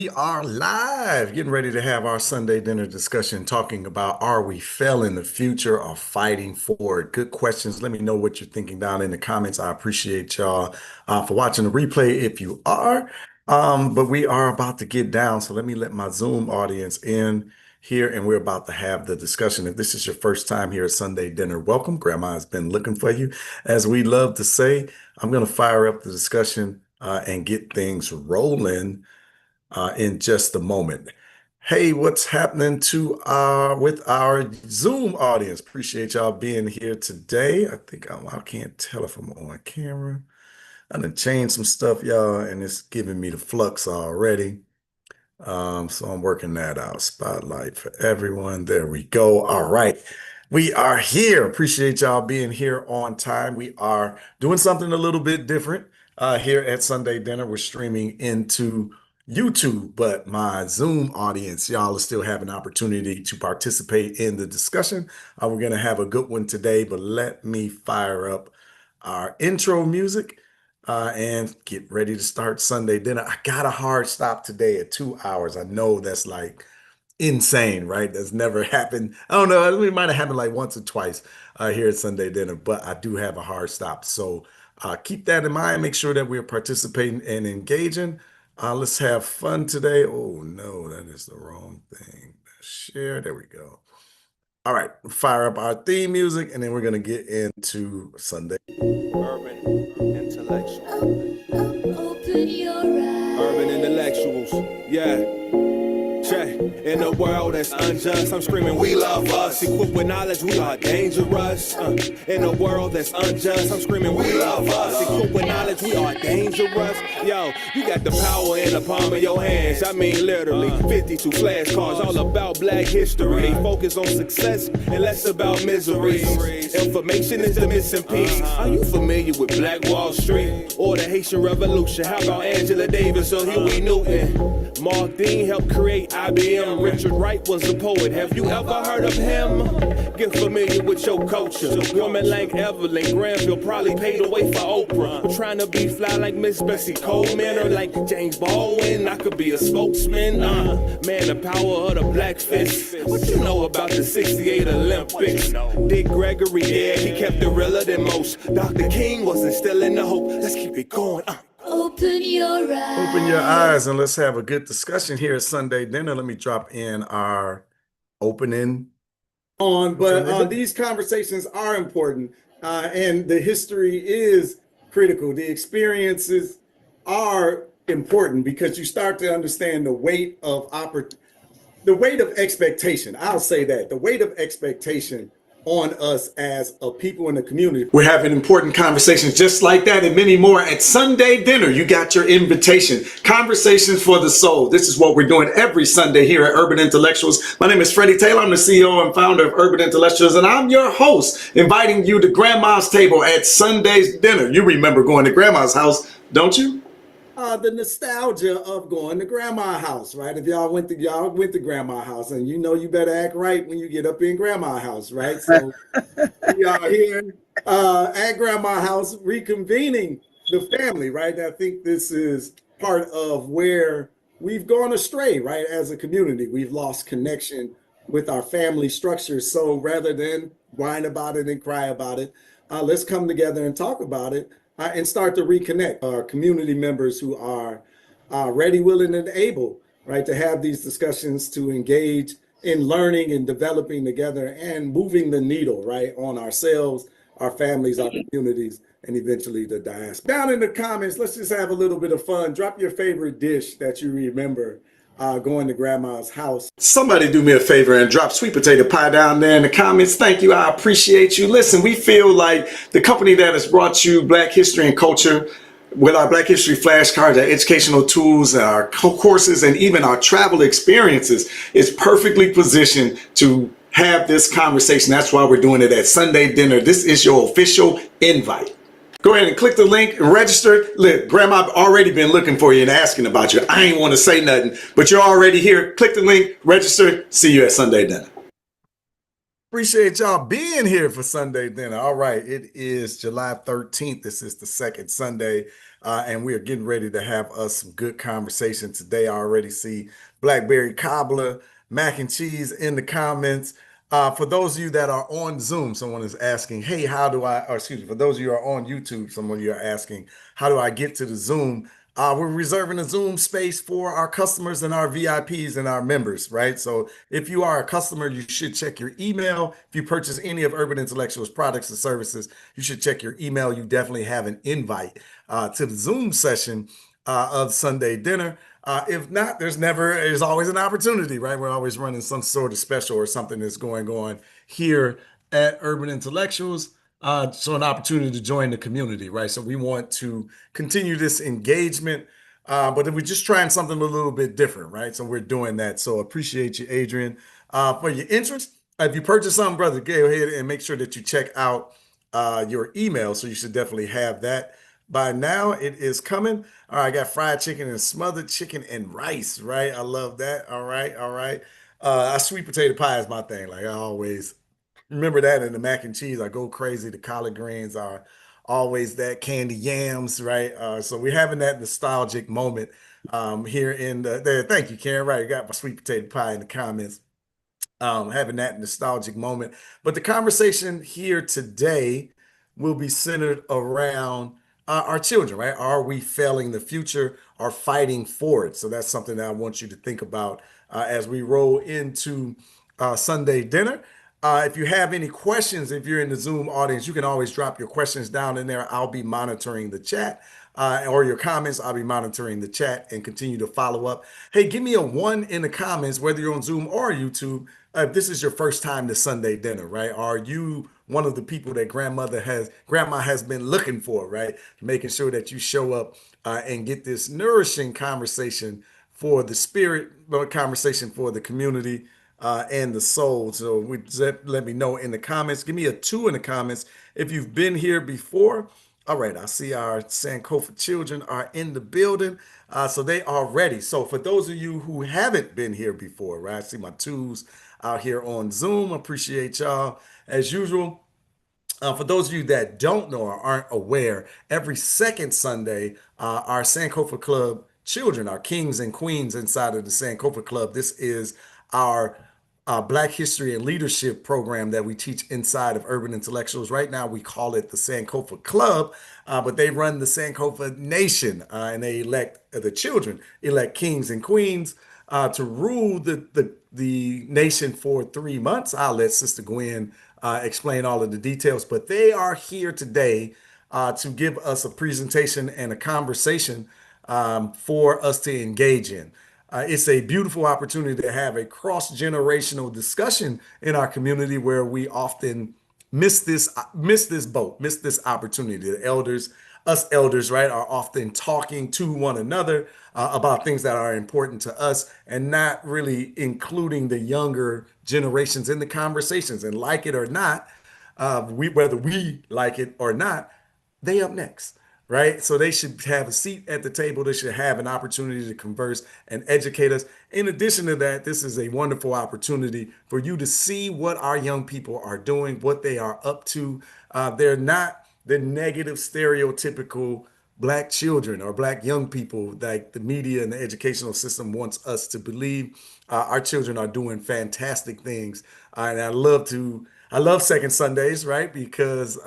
We are live, getting ready to have our Sunday dinner discussion talking about are we failing the future or fighting for it? Good questions. Let me know what you're thinking down in the comments. I appreciate y'all for watching the replay if you are. But we are about to get down, so let me let my Zoom audience in here and we're about to have the discussion. If this is your first time here at Sunday dinner, welcome. Grandma has been looking for you. As we love to say, I'm going to fire up the discussion and get things rolling in just a moment. Hey, what's happening to with our Zoom audience? Appreciate y'all being here today. I can't tell if I'm on camera. I done changed some stuff, y'all, and it's giving me the flux already. So I'm working that out. Spotlight for everyone. There we go. All right. We are here. Appreciate y'all being here on time. We are doing something a little bit different here at Sunday Dinner. We're streaming into YouTube, but my Zoom audience, y'all will still have an opportunity to participate in the discussion. We're going to have a good one today, but let me fire up our intro music and get ready to start Sunday dinner. I got a hard stop today at 2 hours. I know that's like insane, right? That's never happened. I don't know. It might have happened like once or twice here at Sunday dinner, but I do have a hard stop. So keep that in mind. Make sure that we're participating and engaging. Let's have fun today. Oh, no, that is the wrong thing. Share. There we go. All right, fire up our theme music, and then we're going to get into Sunday. Urban intellectual. Open your eyes. Urban intellectuals. Yeah. Check. In a world that's unjust, I'm screaming, we love us. Equipped with knowledge, we are dangerous. In a world that's unjust, I'm screaming, we love us. Equipped with knowledge, we are dangerous. Yo, you got the power in the palm of your hands. I mean, literally, 52 flashcards, all about black history. They focus on success and less about misery. Information is the missing piece. Are you familiar with Black Wall Street or the Haitian Revolution? How about Angela Davis or Huey Newton? Mark Dean helped create IBM. Richard Wright was a poet. Have you ever heard of him? Get familiar with your culture. Women like Evelyn Granville probably paid the way for Oprah. I'm trying to be fly like Miss Bessie Coleman or like James Baldwin. I could be a spokesman. Man, the power of the black fist. What you know about the 68 Olympics? Dick Gregory, yeah, he kept it realer than most. Dr. King was instilling the hope. Let's keep it going. Open your eyes. Open your eyes and let's have a good discussion here at Sunday dinner. Let me drop in our opening but these conversations are important, and the history is critical. The experiences are important because you start to understand the weight of the weight of expectation. I'll say that the weight of expectation on us as a people in the community. We're having important conversations just like that and many more at Sunday dinner. You got your invitation. Conversations for the soul. This is what we're doing every Sunday here at Urban Intellectuals. My name is Freddie Taylor. I'm the CEO and founder of Urban Intellectuals, and I'm your host, inviting you to Grandma's table at Sunday's dinner. You remember going to Grandma's house, don't you? The nostalgia of going to grandma house, right? If y'all went to grandma house, and you know you better act right when you get up in grandma house, right? So we are here at grandma house reconvening the family, right? I think this is part of where we've gone astray, right? As a community, we've lost connection with our family structure. So rather than whine about it and cry about it, let's come together and talk about it and start to reconnect our community members who are ready, willing, and able, right, to have these discussions, to engage in learning and developing together and moving the needle, right, on ourselves, our families, our communities, and eventually the diaspora. Down in the comments, let's just have a little bit of fun. Drop your favorite dish that you remember going to grandma's house. Somebody do me a favor and drop sweet potato pie down there in the comments. Thank you. I appreciate you. Listen, we feel like the company that has brought you Black history and culture with our Black History flashcards, our educational tools, our courses, and even our travel experiences is perfectly positioned to have this conversation. That's why we're doing it at Sunday dinner. This is your official invite. Go ahead and click the link and register. Look, Grandma already been looking for you and asking about you. I ain't want to say nothing, but you're already here. Click the link, register. See you at Sunday dinner. Appreciate y'all being here for Sunday dinner. All right, it is July 13th. This is the second Sunday and we are getting ready to have us some good conversation today. I already see Blackberry Cobbler, mac and cheese in the comments. For those of you that are on Zoom, someone is asking, hey, how do I, or excuse me, for those of you who are on YouTube, someone of you are asking, how do I get to the Zoom? We're reserving a Zoom space for our customers and our VIPs and our members, right? So if you are a customer, you should check your email. If you purchase any of Urban Intellectual's products and services, you should check your email. You definitely have an invite to the Zoom session of Sunday dinner. If not, there's always an opportunity, right? We're always running some sort of special or something that's going on here at Urban Intellectuals. So an opportunity to join the community, right? So we want to continue this engagement, but we're just trying something a little bit different, right? So we're doing that. So appreciate you, Adrian, for your interest. If you purchase something, brother, go ahead and make sure that you check out your email. So you should definitely have that by now. It is coming. All right, I got fried chicken and smothered chicken and rice, right? I love that. All right, all right. Sweet potato pie is my thing. Like I always remember that in the mac and cheese. I go crazy. The collard greens are always that candy yams, right? So we're having that nostalgic moment here in there. Thank you, Karen. Right, I got my sweet potato pie in the comments. Having that nostalgic moment. But the conversation here today will be centered around our children, right? Are we failing the future or fighting for it? So that's something that I want you to think about as we roll into Sunday dinner. If you have any questions, if you're in the Zoom audience, you can always drop your questions down in there. I'll be monitoring the chat or your comments. I'll be monitoring the chat and continue to follow up. Hey, give me a one in the comments, whether you're on Zoom or YouTube. If this is your first time to Sunday dinner, right? Are you one of the people that grandma has been looking for, right? Making sure that you show up and get this nourishing conversation for the spirit, conversation for the community and the soul. So let me know in the comments. Give me a two in the comments if you've been here before. All right, I see our Sankofa children are in the building. So they are ready. So for those of you who haven't been here before, right? I see my twos out here on Zoom. Appreciate y'all as usual. For those of you that don't know or aren't aware, every second Sunday, our Sankofa Club children, our kings and queens inside of the Sankofa Club, this is our Black History and Leadership program that we teach inside of Urban Intellectuals. Right now, we call it the Sankofa Club, but they run the Sankofa Nation, and they elect the children, elect kings and queens to rule the nation for 3 months. I'll let Sister Gwen explain all of the details, but they are here today to give us a presentation and a conversation for us to engage in. It's a beautiful opportunity to have a cross-generational discussion in our community where we often miss this boat, miss this opportunity. The elders, right, are often talking to one another about things that are important to us and not really including the younger generations in the conversations. And like it or not, whether we like it or not, they up next, right? So they should have a seat at the table. They should have an opportunity to converse and educate us. In addition to that, this is a wonderful opportunity for you to see what our young people are doing, what they are up to. They're not the negative, stereotypical Black children or Black young people like the media and the educational system wants us to believe. Our children are doing fantastic things. And I love Second Sundays, right? Because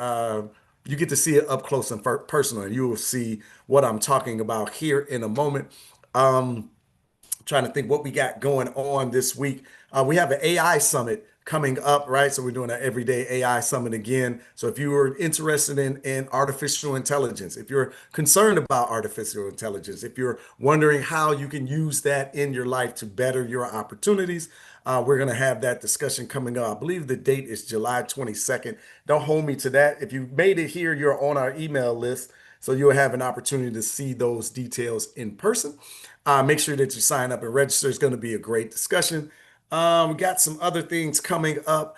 you get to see it up close and personal, and you will see what I'm talking about here in a moment. Trying to think what we got going on this week. We have an AI summit coming up, right? So we're doing an everyday AI summit again. So if you are interested in artificial intelligence, if you're concerned about artificial intelligence, if you're wondering how you can use that in your life to better your opportunities, we're going to have that discussion coming up. I believe the date is July 22nd. Don't hold me to that. If you made it here, you're on our email list. So you'll have an opportunity to see those details in person. Make sure that you sign up and register. It's going to be a great discussion. We got some other things coming up.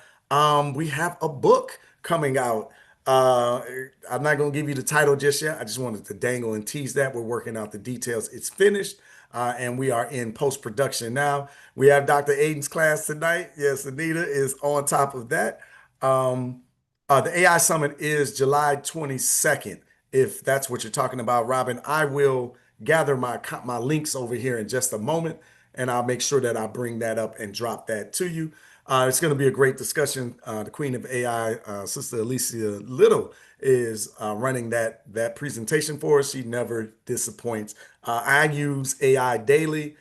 We have a book coming out. I'm not going to give you the title just yet. I just wanted to dangle and tease that. We're working out the details. It's finished, and we are in post-production now. We have Dr. Aiden's class tonight. Yes, Anita is on top of that. The AI Summit is July 22nd if that's what you're talking about, Robin. I will gather my links over here in just a moment, and I'll make sure that I bring that up and drop that to you. It's going to be a great discussion. The Queen of AI, Sister Alicia Little, is running that presentation for us. She never disappoints. I use AI daily.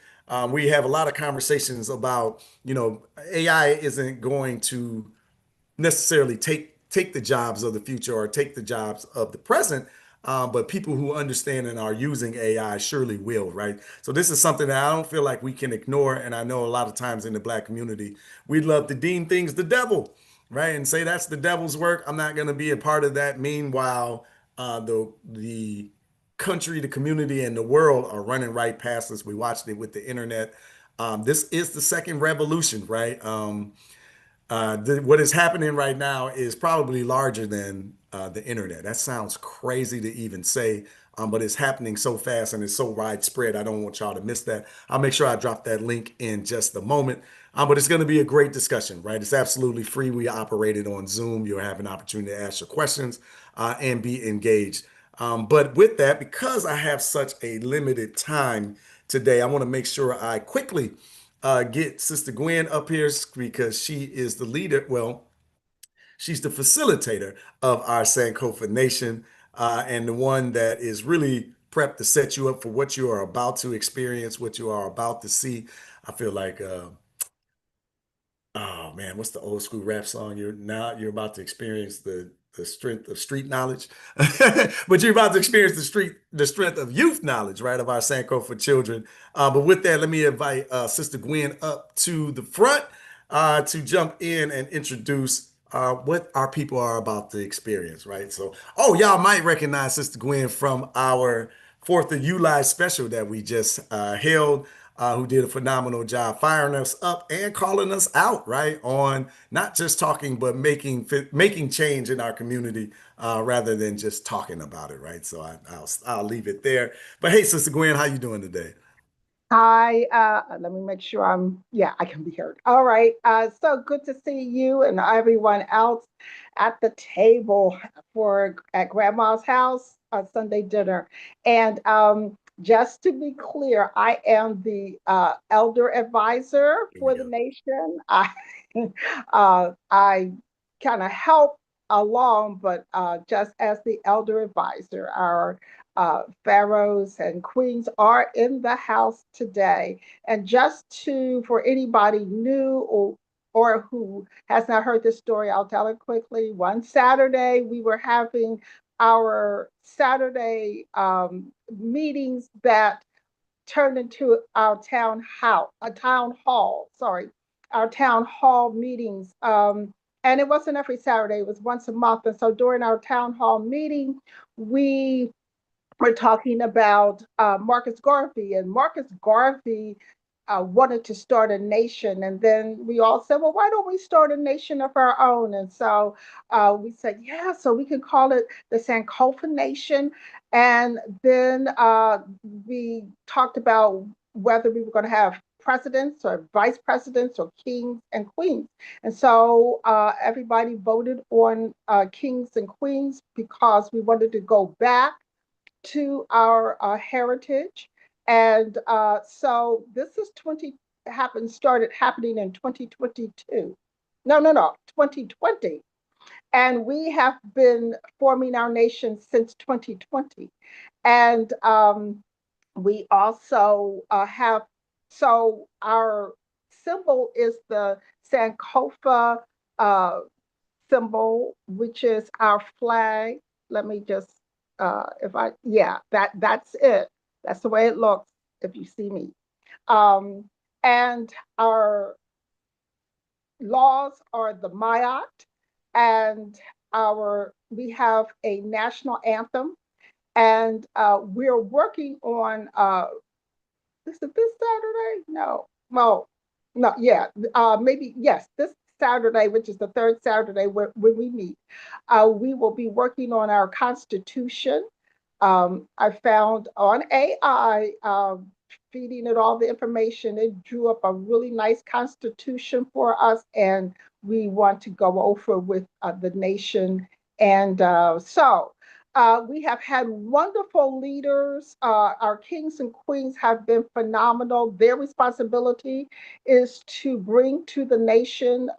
We have a lot of conversations about, AI isn't going to necessarily take the jobs of the future or take the jobs of the present. But people who understand and are using AI surely will, right? So this is something that I don't feel like we can ignore. And I know a lot of times in the Black community, we'd love to deem things the devil, right? And say that's the devil's work. I'm not going to be a part of that. Meanwhile, the country, the community, and the world are running right past us. We watched it with the internet. This is the second revolution, right? What is happening right now is probably larger than the internet. That sounds crazy to even say, but it's happening so fast and it's so widespread. I don't want y'all to miss that. I'll make sure I drop that link in just a moment. But it's going to be a great discussion, right? It's absolutely free. We operate it on Zoom. You'll have an opportunity to ask your questions and be engaged. But with that, because I have such a limited time today, I want to make sure I quickly get Sister Gwen up here because she is the leader. Well, she's the facilitator of our Sankofa Nation and the one that is really prepped to set you up for what you are about to experience, what you are about to see. I feel like oh man, what's the old school rap song? You're about to experience the strength of street knowledge, but you're about to experience the strength of youth knowledge, right? Of our Sankofa children. But with that, let me invite Sister Gwen up to the front to jump in and introduce what our people are about to experience, right? So, oh, y'all might recognize Sister Gwen from our Fourth of July special that we just held, who did a phenomenal job firing us up and calling us out, right? On not just talking, but making change in our community rather than just talking about it, right? So I'll leave it there. But hey, Sister Gwen, how you doing today? Hi, let me make sure yeah, I can be heard. All right. So good to see you and everyone else at the table at Grandma's house Sunday dinner. And just to be clear, I am the elder advisor Here we for the go. nation. I kind of help along, but just as the elder advisor, our pharaohs and queens are in the house today. And for anybody new or who has not heard this story, I'll tell it quickly. One Saturday, we were having our Saturday meetings that turned into our town hall, sorry, our town hall meetings. And it wasn't every Saturday, it was once a month. And so during our town hall meeting, we we're talking about Marcus Garvey, and Marcus Garvey wanted to start a nation. And then we all said, well, why don't we start a nation of our own? And so we said, yeah, so we can call it the Sankofa Nation. And then we talked about whether we were going to have presidents or vice presidents or kings and queens. And so everybody voted on kings and queens because we wanted to go back to our heritage. And so this is started happening in 2022. No, 2020. And we have been forming our nation since 2020. And we also so our symbol is the Sankofa symbol, which is our flag. Let me just that's it. That's the way it looks if you see me. And our laws are the Mayat, and we have a national anthem, and we're working on is it this Saturday? No. Well, no, yeah. Maybe, yes, this Saturday, which is the third Saturday when we meet, we will be working on our Constitution. I found on AI, feeding it all the information, it drew up a really nice Constitution for us, and we want to go over with the nation. And We have had wonderful leaders. Our kings and queens have been phenomenal. Their responsibility is to bring to the nation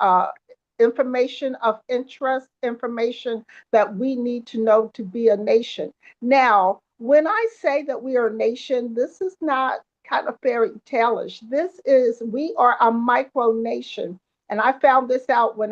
information of interest, information that we need to know to be a nation. Now, when I say that we are a nation, this is not kind of fairy tale-ish. We are a micro nation. And I found this out when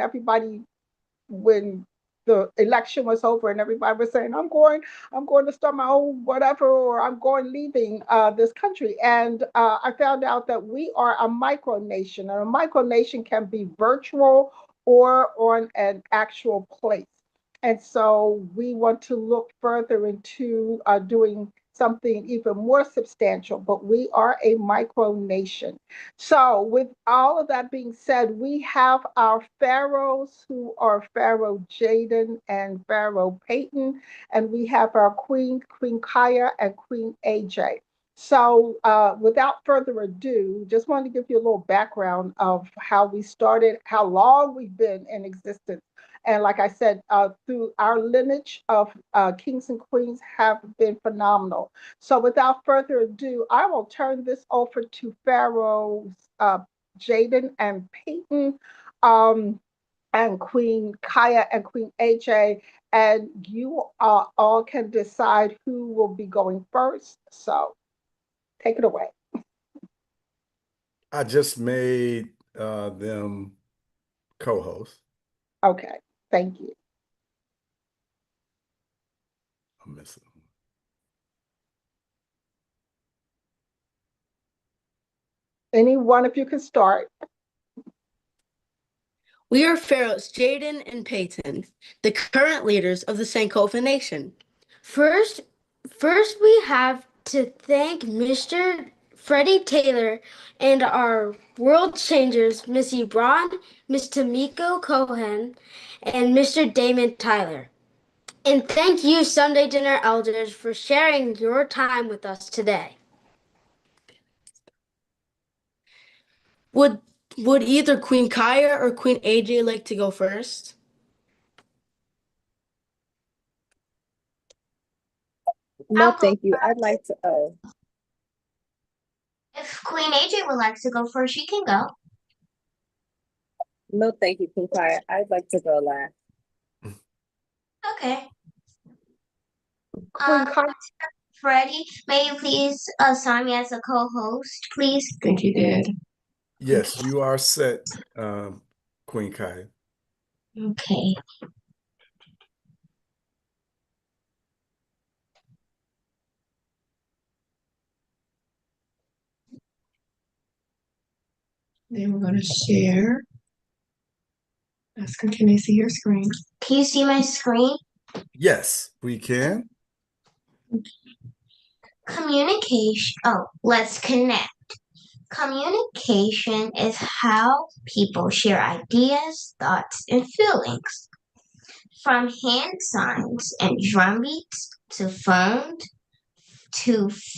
the election was over and everybody was saying, I'm going to start my own whatever, or I'm going leaving this country. And I found out that we are a micronation, and a micronation can be virtual or on an actual place. And so we want to look further into doing something even more substantial, but we are a micronation. So, with all of that being said, we have our pharaohs who are Pharaoh Jaden and Pharaoh Peyton, and we have our Queen Kaya and Queen AJ. So, without further ado, just wanted to give you a little background of how we started, how long we've been in existence. And like I said, through our lineage of kings and queens have been phenomenal. So without further ado, I will turn this over to Pharaoh's Jaden and Peyton, and Queen Kaya and Queen AJ, and you all can decide who will be going first. So take it away. I just made them co-hosts. Okay, thank you. I'm missing. Any one of you can start. We are pharaohs Jaden and Peyton, the current leaders of the Sankofa Nation. First, we have to thank Mr. Freddie Taylor and our world changers, Missy Braun, Miss Tamiko Cohen, and Mr. Damon Tyler. And thank you, Sunday Dinner Elders, for sharing your time with us today. Would either Queen Kaya or Queen AJ like to go first? No, thank you. I'd like to. If Queen AJ would like to go first, she can go. No, thank you, Kunkaya. I'd like to go last. Okay. Queen Kaya. Freddie, may you please assign me as a co-host, please? Think you did. Yes, you are set, Queen Kaya. Okay. Then we're going to share. Ask her, can they see your screen? Can you see my screen? Yes, we can. Communication. Oh, let's connect. Communication is how people share ideas, thoughts, and feelings. From hand signs and drum beats to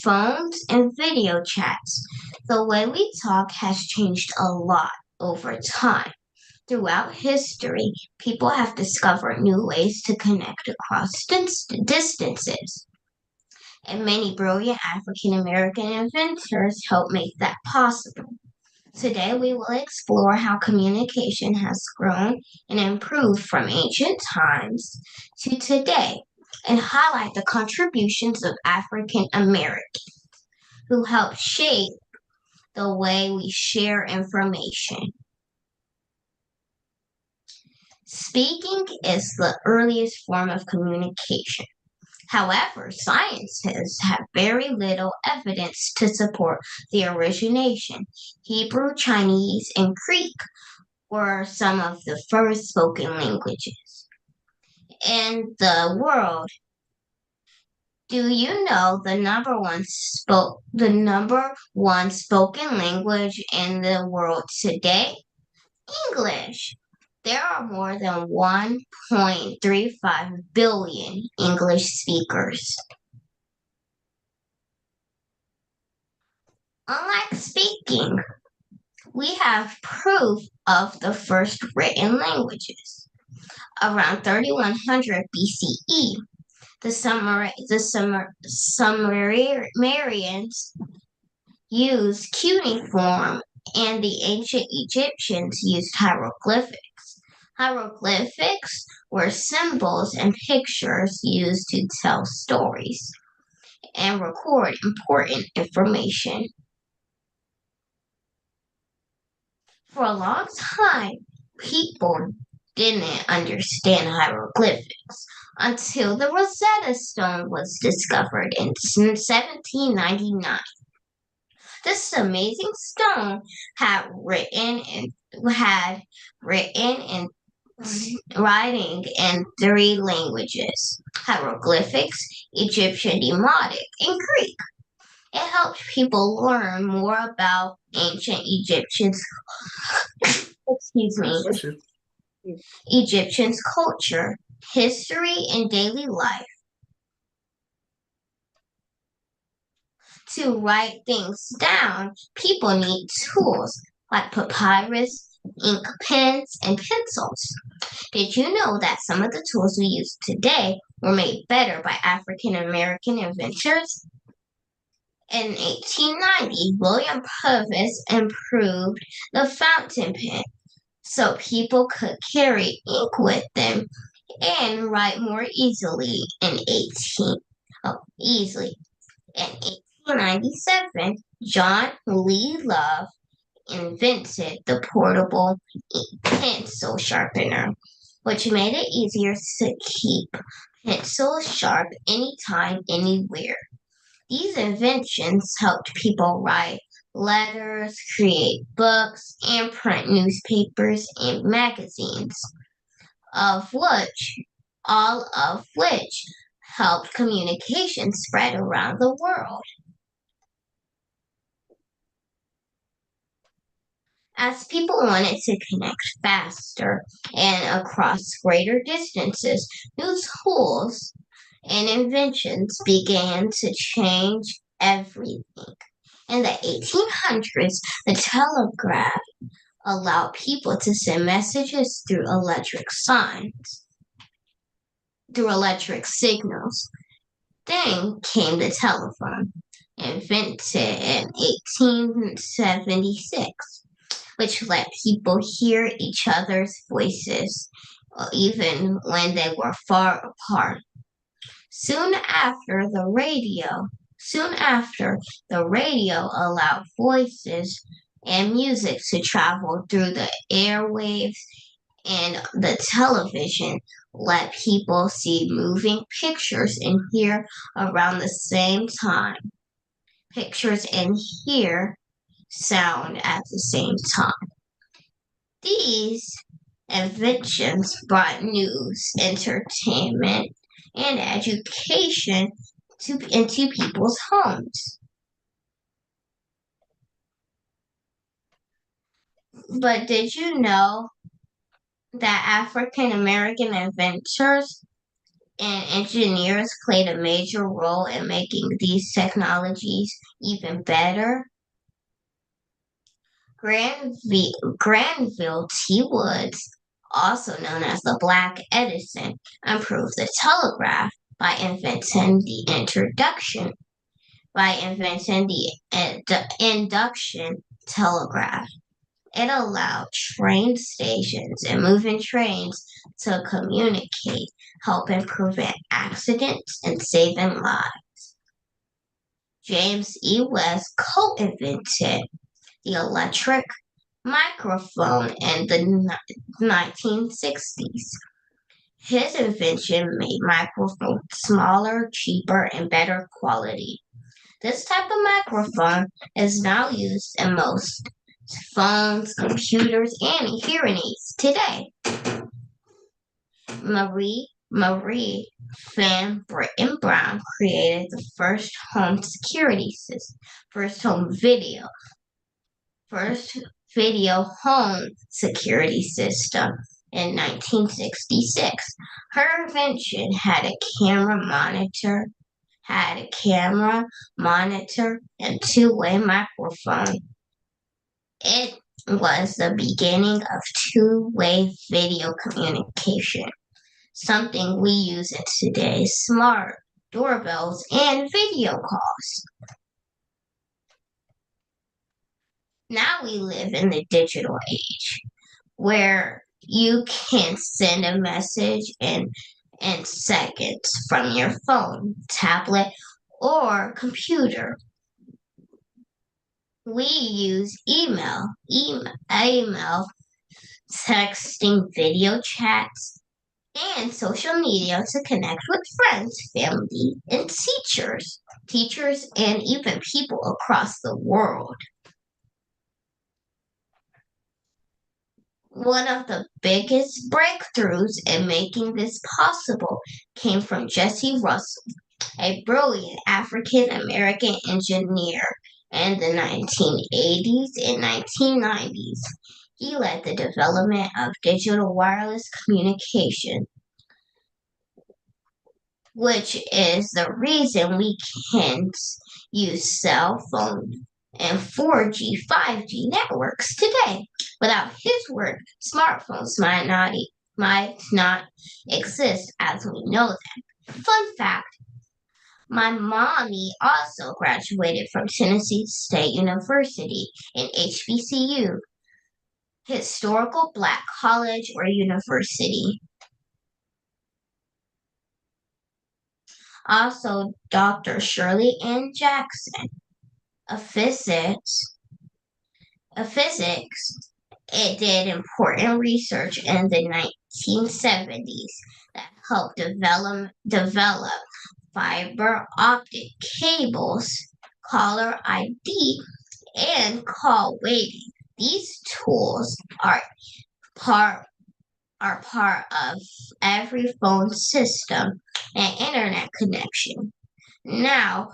phones and video chats. The way we talk has changed a lot over time. Throughout history, people have discovered new ways to connect across distances. And many brilliant African American inventors helped make that possible. Today, we will explore how communication has grown and improved from ancient times to today and highlight the contributions of African Americans who helped shape the way we share information. Speaking is the earliest form of communication. However, scientists have very little evidence to support the origination. Hebrew, Chinese, and Greek were some of the first spoken languages in the world. Do you know the number one spoken language in the world today? English. There are more than 1.35 billion English speakers. Unlike speaking, we have proof of the first written languages. Around 3100 BCE, The Sumerians used cuneiform, and the ancient Egyptians used hieroglyphics. Hieroglyphics were symbols and pictures used to tell stories and record important information. For a long time, people didn't understand hieroglyphics until the Rosetta Stone was discovered in 1799. This amazing stone had writing in 3 languages: hieroglyphics, Egyptian Demotic, and Greek. It helped people learn more about ancient Egyptians' culture, history, and daily life. To write things down, people need tools like papyrus, ink pens, and pencils. Did you know that some of the tools we use today were made better by African American inventors? In 1890, William Purvis improved the fountain pen so people could carry ink with them and write more easily. In 1897, John Lee Love invented the portable pencil sharpener, which made it easier to keep pencils sharp anytime, anywhere. These inventions helped people write letters, create books, and print newspapers and magazines, all of which helped communication spread around the world. As people wanted to connect faster and across greater distances, new tools and inventions began to change everything. In the 1800s, the telegraph allowed people to send messages through electric signals. Then came the telephone, invented in 1876, which let people hear each other's voices, even when they were far apart. Soon after, the radio allowed voices and music to travel through the airwaves, and the television let people see moving pictures and hear around the same time. Pictures and hear sound at the same time. These inventions brought news, entertainment, and education into people's homes. But did you know that African American inventors and engineers played a major role in making these technologies even better? Granville T. Woods, also known as the Black Edison, improved the telegraph by inventing the induction telegraph. It allowed train stations and moving trains to communicate, helping prevent accidents and saving lives. James E. West co-invented the electric microphone in the 1960s. His invention made microphones smaller, cheaper, and better quality. This type of microphone is now used in most phones, computers, and hearing aids today. Marie Van Britton Brown created the first home video home security system in 1966. Her invention had a camera monitor, and two-way microphone. It was the beginning of two-way video communication. something we use in today's smart doorbells and video calls. Now we live in the digital age where you can send a message in seconds from your phone, tablet, or computer. We use email, texting, video chats, and social media to connect with friends, family, and teachers, and even people across the world. One of the biggest breakthroughs in making this possible came from Jesse Russell, a brilliant African American engineer in the 1980s and 1990s. He led the development of digital wireless communication, which is the reason we can use cell phone and 4G, 5G networks today. Without his work, smartphones might not exist as we know them. Fun fact, my mommy also graduated from Tennessee State University in HBCU, Historical Black College or University. Also, Dr. Shirley Ann Jackson, a physics, it did important research in the 1970s that helped develop fiber optic cables, caller ID, and call waiting. These tools are part of every phone system and internet connection. Now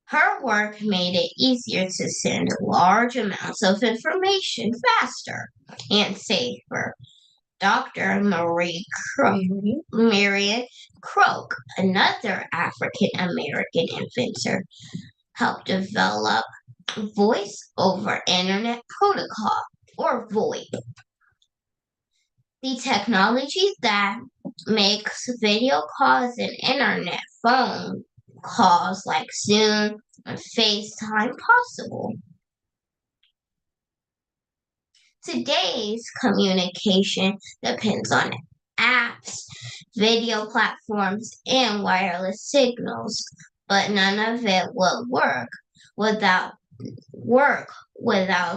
her work made it easier to send large amounts of information faster and safer. Dr. Marion Croak, another African American inventor, helped develop Voice over Internet Protocol, or VoIP. The technology that makes video calls and internet phone calls like Zoom and FaceTime possible. Today's communication depends on apps, video platforms, and wireless signals, but none of it would work without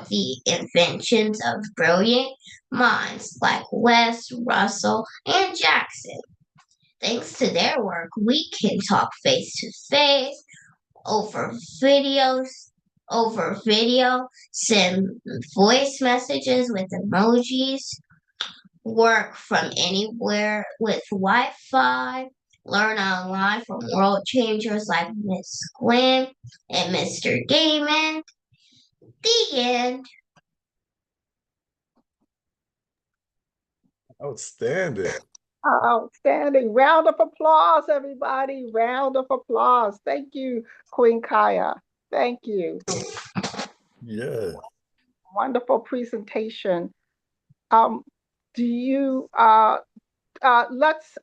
the inventions of brilliant minds like West, Russell, and Jackson. Thanks to their work, we can talk face to face, over video, send voice messages with emojis, work from anywhere with Wi-Fi, learn online from world changers like Miss Gwen and Mr. Damon. The end. Outstanding. Outstanding. Round of applause, everybody. Round of applause. Thank you, Queen Kaya. Thank you. Yeah. Wonderful presentation. Do you let's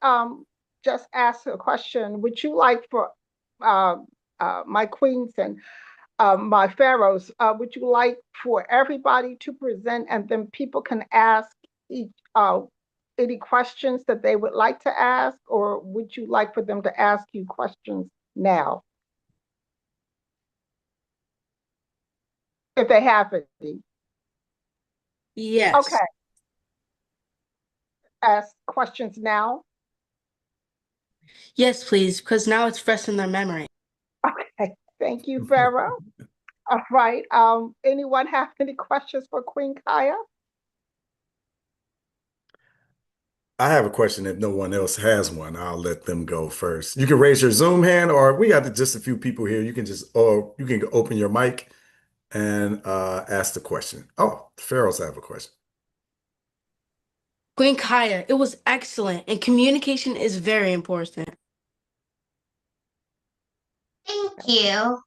just ask a question. Would you like for my queens and my pharaohs, would you like for everybody to present and then people can ask each any questions that they would like to ask, or would you like for them to ask you questions now? If they have any. Yes. Okay. Ask questions now? Yes, please, because now it's fresh in their memory. Okay. Thank you, Pharaoh. All right. Anyone have any questions for Queen Kaya? I have a question. If no one else has one, I'll let them go first. You can raise your Zoom hand, or we got just a few people here. You can you can open your mic and ask the question. Oh, the Pharaohs have a question. Queen Kaya, it was excellent, and communication is very important. Thank you.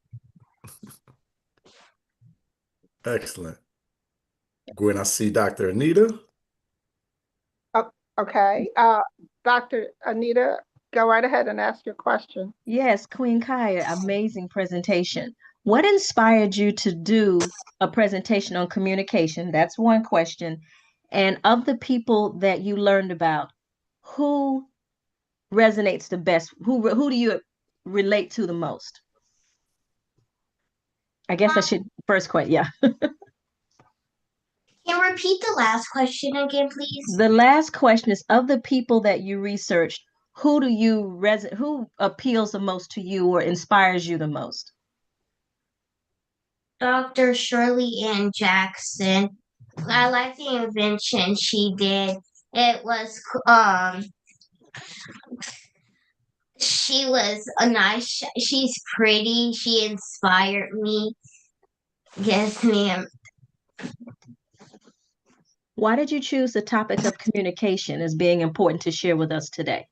Excellent. Gwen, I see Dr. Anita. Okay. Dr. Anita, go right ahead and ask your question. Yes, Queen Kaya, amazing presentation. What inspired you to do a presentation on communication? That's one question. And of the people that you learned about, who resonates the best? Who do you relate to the most? I guess I should first question. Yeah. Can you repeat the last question again, please? The last question is of the people that you researched, who appeals the most to you or inspires you the most? Dr. Shirley Ann Jackson. I like the invention she did. It was she was a nice, she's pretty, she inspired me. Yes, ma'am. Why did you choose the topic of communication as being important to share with us today?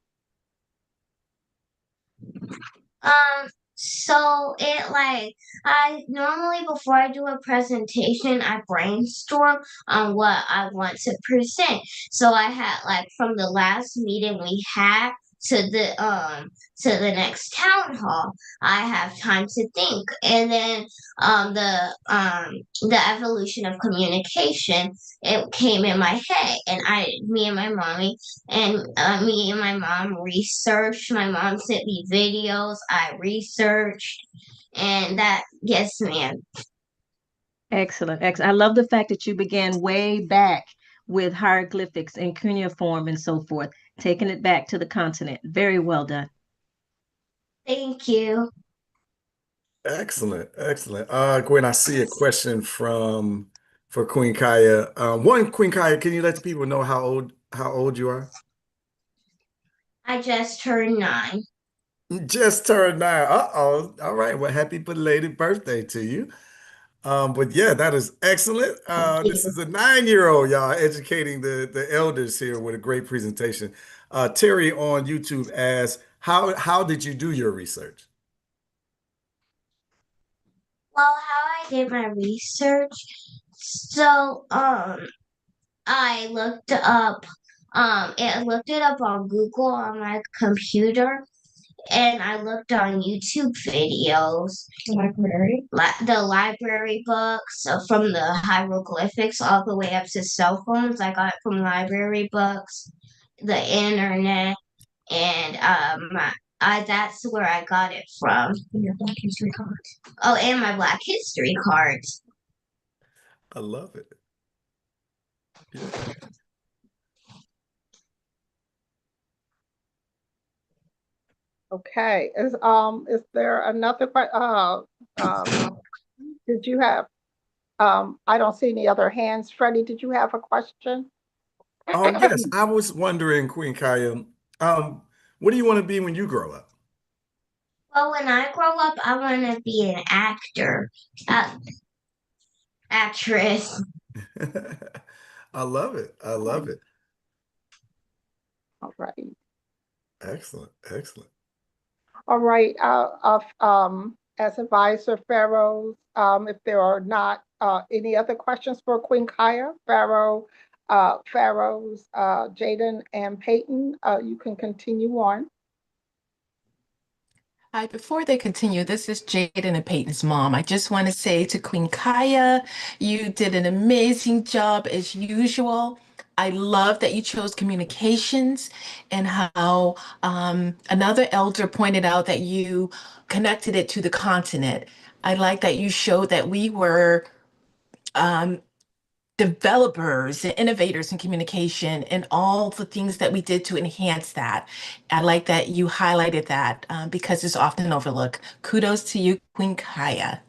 So it like I normally before I do a presentation, I brainstorm on what I want to present. So I had like from the last meeting we had to the next town hall, I have time to think. And then the evolution of communication, it came in my head, and me and my mommy and me and my mom researched. My mom sent me videos. I researched, and that, yes, ma'am. Excellent. Excellent. I love the fact that you began way back with hieroglyphics and cuneiform and so forth, taking it back to the continent. Very well done. Thank you. Excellent, excellent. Gwen, I see a question for Queen Kaya. One, Queen Kaya, can you let the people know how old you are? I just turned 9. You just turned 9. Uh-oh. All right. Well, happy belated birthday to you. But yeah, that is excellent. This is a 9-year-old, y'all, educating the elders here with a great presentation. Terry on YouTube asks, how did you do your research? Well, how I did my research. So, I looked up, it looked it up on Google on my computer, and I looked on YouTube videos. The library books from the hieroglyphics all the way up to cell phones. I got it from library books, the internet, and that's where I got it from. And your Black History cards. Oh, and my Black History cards. I love it. Yeah. Okay. Is there another did you have I don't see any other hands. Freddie, did you have a question? Yes, I was wondering, Queen Kaya, what do you want to be when you grow up? Well, when I grow up, I want to be an actor, actress. I love it. I love it. All right. Excellent. Excellent. All right. As advisor Pharaohs, if there are not any other questions for Queen Kaya, Pharaohs, Jaden and Peyton, you can continue on. Hi, before they continue, this is Jaden and Peyton's mom. I just want to say to Queen Kaya, you did an amazing job as usual. I love that you chose communications and how another elder pointed out that you connected it to the continent. I like that you showed that we were um, developers and innovators in communication and all the things that we did to enhance that. I like that you highlighted that because it's often overlooked. Kudos to you, Queen Kaya.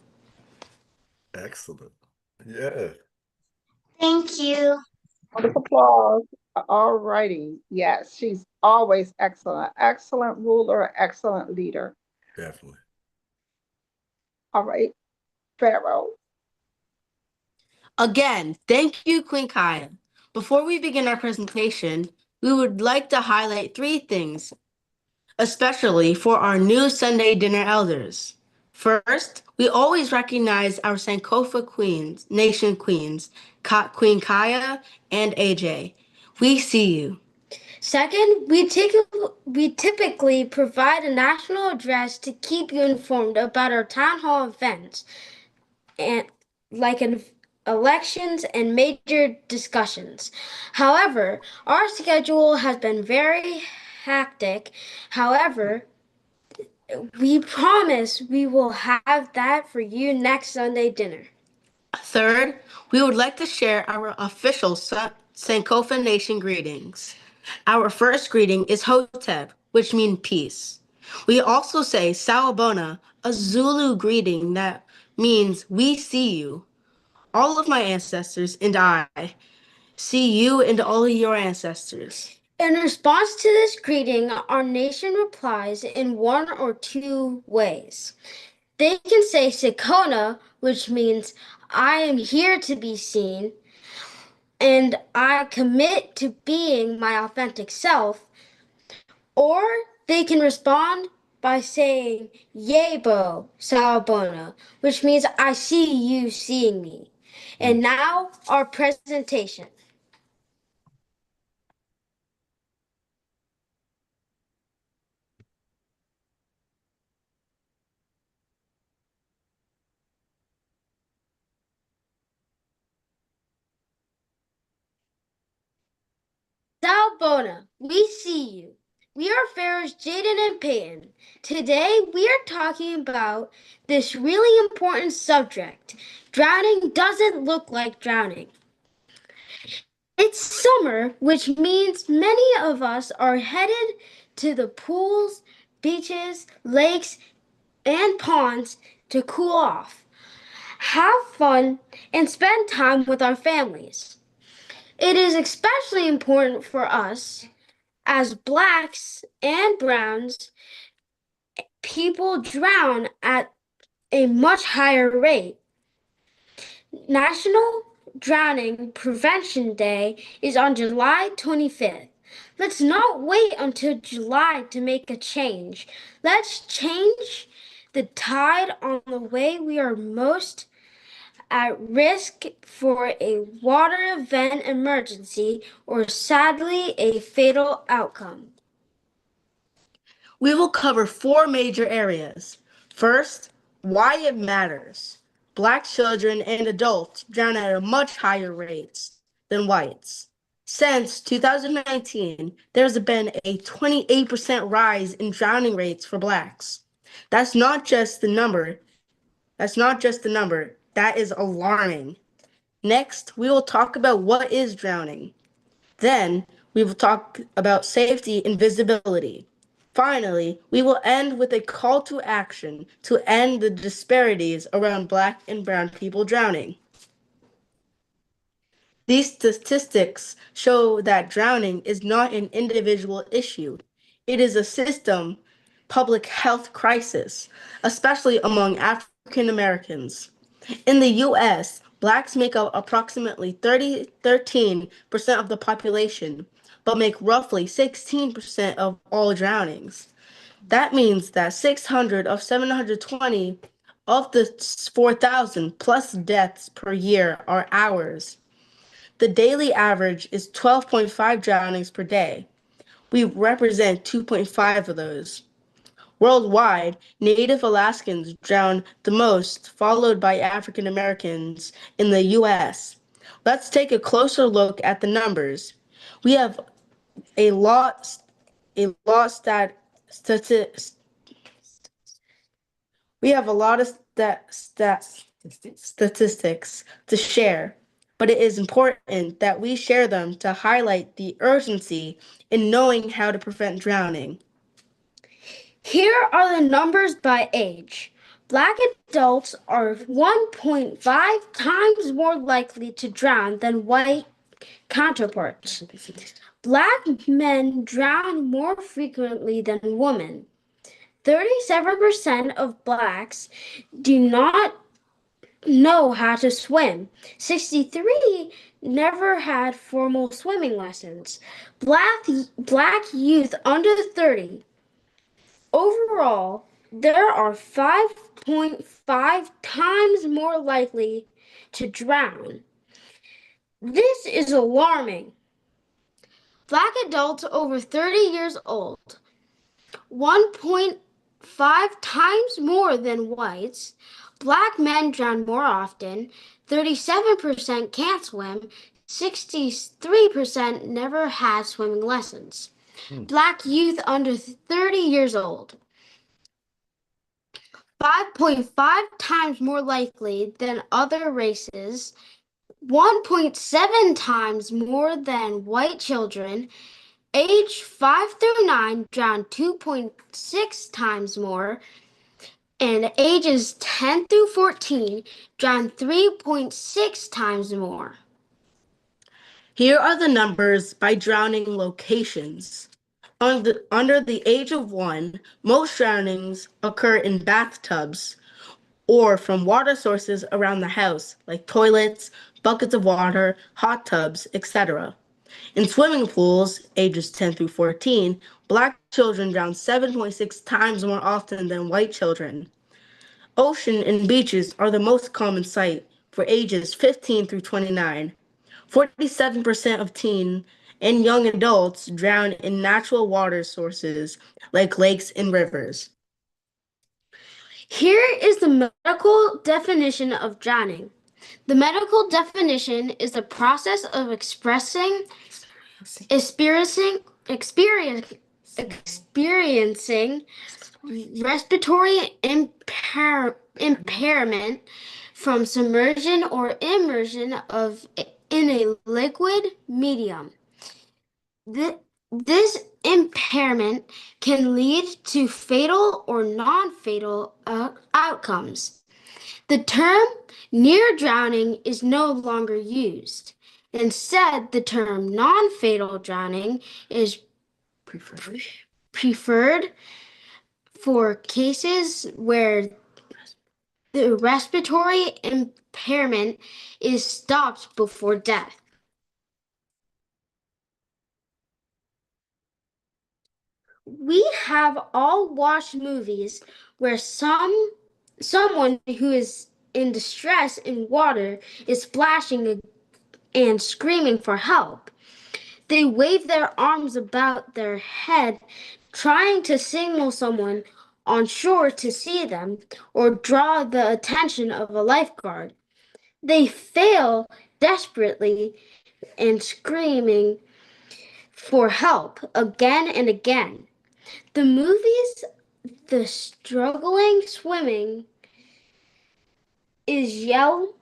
Excellent. Yeah. Thank you. Round of applause. All righty. Yes, she's always excellent. Excellent ruler, excellent leader. Definitely. All right, Pharaoh. Again, thank you, Queen Kaya. Before we begin our presentation, we would like to highlight 3 things, especially for our new Sunday dinner elders. First, we always recognize our Sankofa queens, nation queens, Queen Kaya and AJ. We see you. Second, we typically provide a national address to keep you informed about our town hall events and like elections and major discussions. However, our schedule has been very hectic. However, we promise we will have that for you next Sunday dinner. Third, we would like to share our official Sankofa Nation greetings. Our first greeting is Hotep, which means peace. We also say Sawubona, a Zulu greeting that means we see you. All of my ancestors and I see you and all of your ancestors. In response to this greeting, our nation replies in one or two ways. They can say Sekona, which means I am here to be seen, and I commit to being my authentic self. Or they can respond by saying Yebo Sawubona, which means I see you seeing me. And now our presentation. Sawubona, we see you. We are Pharaohs Jaden and Peyton. Today we are talking about this really important subject. Drowning doesn't look like drowning. It's summer, which means many of us are headed to the pools, beaches, lakes, and ponds to cool off, have fun, and spend time with our families. It is especially important for us as blacks and browns. People drown at a much higher rate. National Drowning Prevention Day is on July 25th. Let's not wait until July to make a change. Let's change the tide on the way we are most at risk for a water event emergency or sadly a fatal outcome. We will cover 4 major areas. First, why it matters. Black children and adults drown at a much higher rates than whites. Since 2019, there's been a 28% rise in drowning rates for blacks. That's not just the number. That is alarming. Next, we will talk about what is drowning. Then, we will talk about safety and visibility. Finally, we will end with a call to action to end the disparities around Black and brown people drowning. These statistics show that drowning is not an individual issue. It is a system public health crisis, especially among African Americans. In the US, Blacks make up approximately 13% of the population, but make roughly 16% of all drownings. That means that 600 of 720 of the 4,000 plus deaths per year are ours. The daily average is 12.5 drownings per day. We represent 2.5 of those. Worldwide, Native Alaskans drown the most, followed by African Americans in the US. Let's take a closer look at the numbers. We have a lot of statistics to share, but it is important that we share them to highlight the urgency in knowing how to prevent drowning. Here are the numbers by age. Black adults are 1.5 times more likely to drown than white counterparts. Black men drown more frequently than women. 37% of blacks do not know how to swim. 63 never had formal swimming lessons. Black youth under 30. Overall, there are 5.5 times more likely to drown. This is alarming. Black adults over 30 years old, 1.5 times more than whites. Black men drown more often. 37% can't swim. 63% never had swimming lessons. Black youth under 30 years old, 5.5 times more likely than other races, 1.7 times more than white children. Age 5 through 9 drown 2.6 times more, and ages 10 through 14 drown 3.6 times more. Here are the numbers by drowning locations. Under the age of 1, most drownings occur in bathtubs or from water sources around the house, like toilets, buckets of water, hot tubs, etc. In swimming pools, ages 10 through 14, Black children drown 7.6 times more often than white children. Ocean and beaches are the most common sight for ages 15 through 29. 47% of teen and young adults drown in natural water sources like lakes and rivers. Here is the medical definition of drowning. The medical definition is the process of experiencing respiratory impairment from submersion or immersion in a liquid medium. This impairment can lead to fatal or non-fatal outcomes. The term near drowning is no longer used. Instead, the term non-fatal drowning is preferred for cases where the respiratory impairment is stopped before death. We have all watched movies where someone who is in distress in water is splashing and screaming for help. They wave their arms about their head, trying to signal someone on shore to see them or draw the attention of a lifeguard. They fail desperately and screaming for help again and again. The movies, the struggling swimming is yelling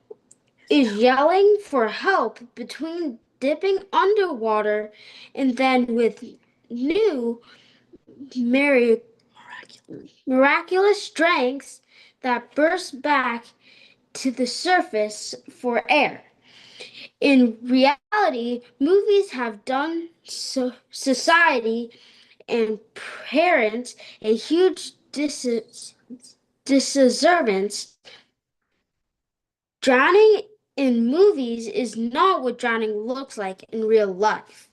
for help between dipping underwater and then with new miraculous strengths that burst back to the surface for air. In reality, movies have done society and parents a huge disservice. Drowning in movies is not what drowning looks like in real life.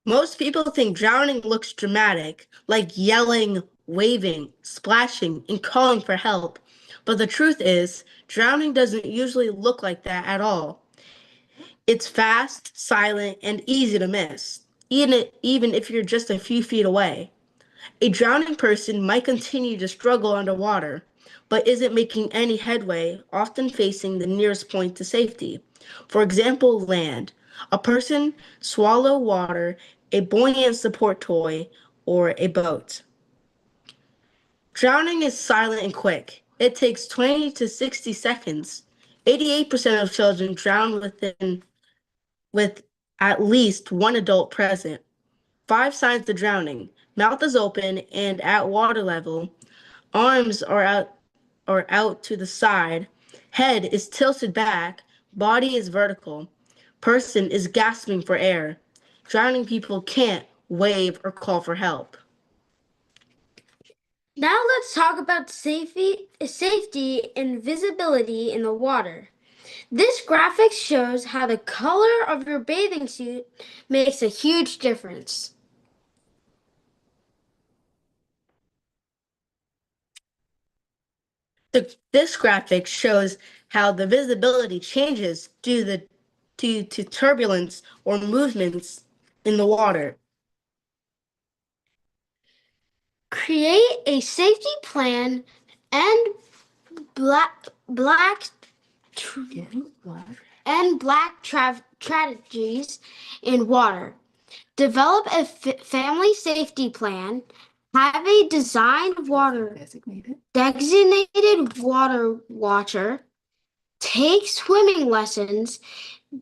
Most people think drowning looks dramatic, like yelling, waving, splashing, and calling for help. But the truth is, drowning doesn't usually look like that at all. It's fast, silent, and easy to miss, even if you're just a few feet away. A drowning person might continue to struggle underwater, but isn't making any headway, often facing the nearest point to safety. For example, land. A person swallow water, a buoyant support toy, or a boat. Drowning is silent and quick. It takes 20 to 60 seconds. 88% of children drown with at least one adult present. 5 signs of drowning. Mouth is open and at water level. Arms are out to the side. Head is tilted back. Body is vertical. Person is gasping for air. Drowning people can't wave or call for help. Now let's talk about safety and visibility in the water. This graphic shows how the color of your bathing suit makes a huge difference. This graphic shows how the visibility changes due to turbulence or movements in the water. Create a safety plan and black strategies in water. Develop a family safety plan. Have a designated water watcher. Take swimming lessons.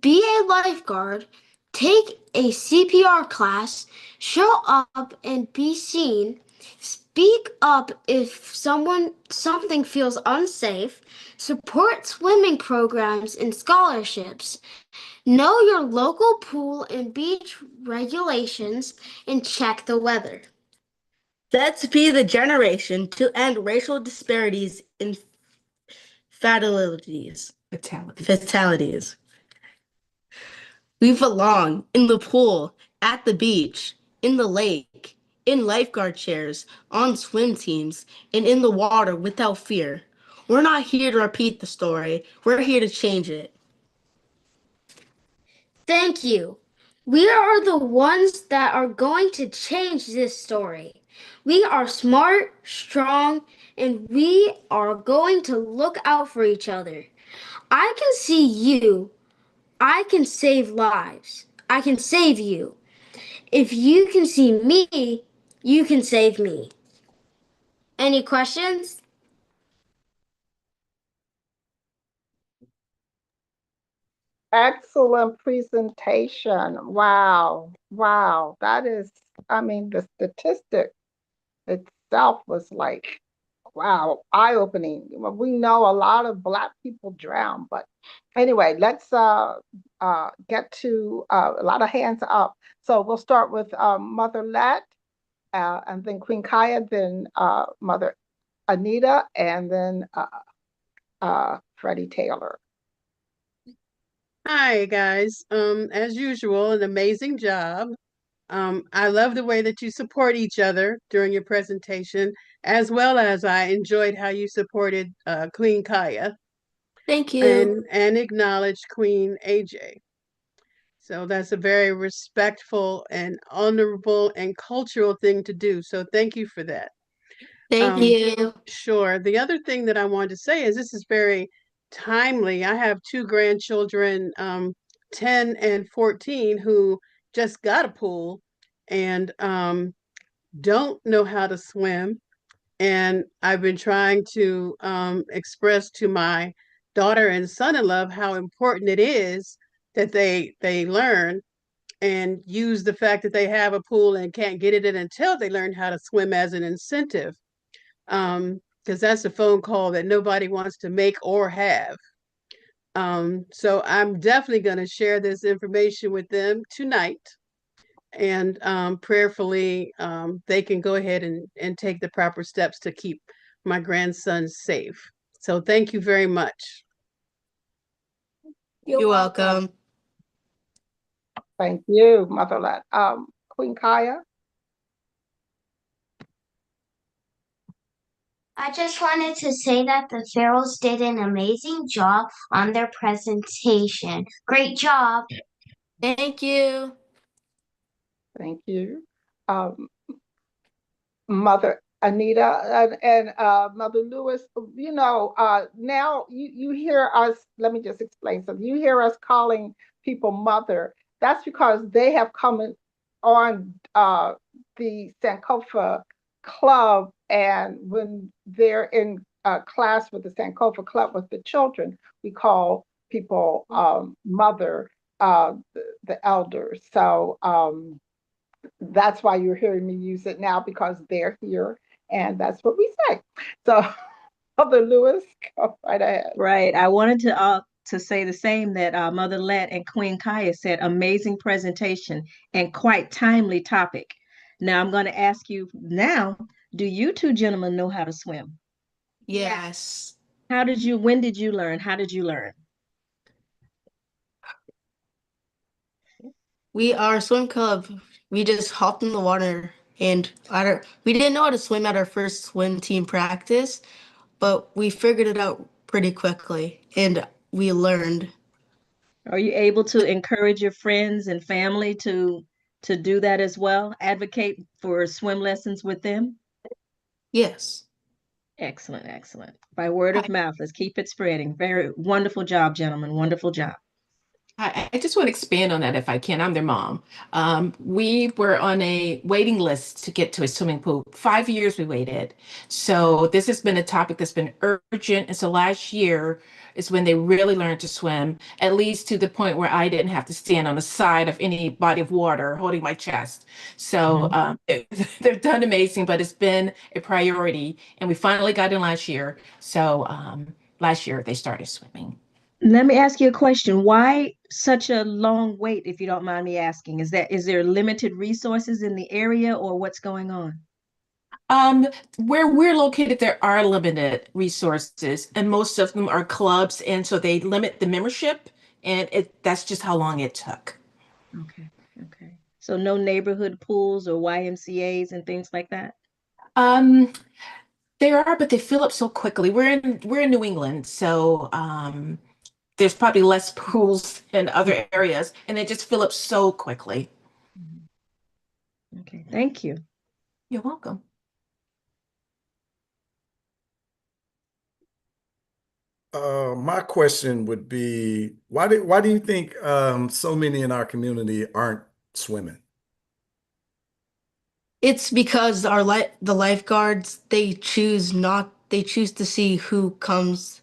Be a lifeguard. Take a CPR class. Show up and be seen. Speak up if something feels unsafe. Support swimming programs and scholarships. Know your local pool and beach regulations and check the weather. Let's be the generation to end racial disparities in fatalities. We belong in the pool, at the beach, in the lake, in lifeguard chairs, on swim teams, and in the water without fear. We're not here to repeat the story. We're here to change it. Thank you. We are the ones that are going to change this story. We are smart, strong, and we are going to look out for each other. I can see you. I can save lives. I can save you. If you can see me, you can save me. Any questions? Excellent presentation. Wow. Wow. That is, I mean, the statistic itself was like, wow, eye-opening. Well, we know a lot of Black people drown, but anyway, let's get to a lot of hands up. So we'll start with Mother Let, and then Queen Kaya, then Mother Anita, and then Freddie Taylor. Hi, guys. As usual, an amazing job. I love the way that you support each other during your presentation, as well as I enjoyed how you supported Queen Kaya Thank you. and acknowledged Queen AJ. So that's a very respectful and honorable and cultural thing to do. So thank you for that. Thank you. Sure. The other thing that I wanted to say is this is very timely. I have two grandchildren, 10 and 14, who just got a pool and don't know how to swim. And I've been trying to express to my daughter and son-in-law how important it is that they learn and use the fact that they have a pool and can't get it in until they learn how to swim as an incentive. Because that's a phone call that nobody wants to make or have. So I'm definitely going to share this information with them tonight. And prayerfully, they can go ahead and take the proper steps to keep my grandson safe. So thank you very much. You're welcome. Thank you, Mother Let. Queen Kaya? I just wanted to say that the Pharaohs did an amazing job on their presentation. Great job. Thank you. Thank you. Mother Anita and Mother Lewis, you know, now you hear us, let me just explain something. You hear us calling people mother. That's because they have come on the Sankofa Club, and when they're in class with the Sankofa Club with the children, we call people mother, the elders. So that's why you're hearing me use it now, because they're here and that's what we say. So, Mother Lewis, go right ahead. Right. I wanted to say the same that Mother Let and Queen Kaya said. Amazing presentation and quite timely topic. Now I'm going to ask you now, do you two gentlemen know how to swim? Yes. When did you learn? How did you learn? We are a swim club. We just hopped in the water and we didn't know how to swim at our first swim team practice, but we figured it out pretty quickly and we learned. Are you able to encourage your friends and family to do that as well? Advocate for swim lessons with them? Yes. Excellent, excellent. By word of mouth, let's keep it spreading. Very wonderful job, gentlemen. Wonderful job. I just want to expand on that if I can. I'm their mom. We were on a waiting list to get to a swimming pool. 5 years we waited. So this has been a topic that's been urgent. And so last year is when they really learned to swim, at least to the point where I didn't have to stand on the side of any body of water holding my chest. So they've done amazing, but it's been a priority. And we finally got in last year. So last year they started swimming. Let me ask you a question. Why such a long wait, if you don't mind me asking? Is there limited resources in the area or what's going on? Um, where we're located, there are limited resources, and most of them are clubs, and so they limit the membership, and that's just how long it took. Okay, okay. So no neighborhood pools or YMCA's and things like that? Um, there are, but they fill up so quickly. We're in New England, so there's probably less pools in other areas, and they just fill up so quickly. Okay, thank you. You're welcome. My question would be, why do you think so many in our community aren't swimming? It's because the lifeguards they choose to see who comes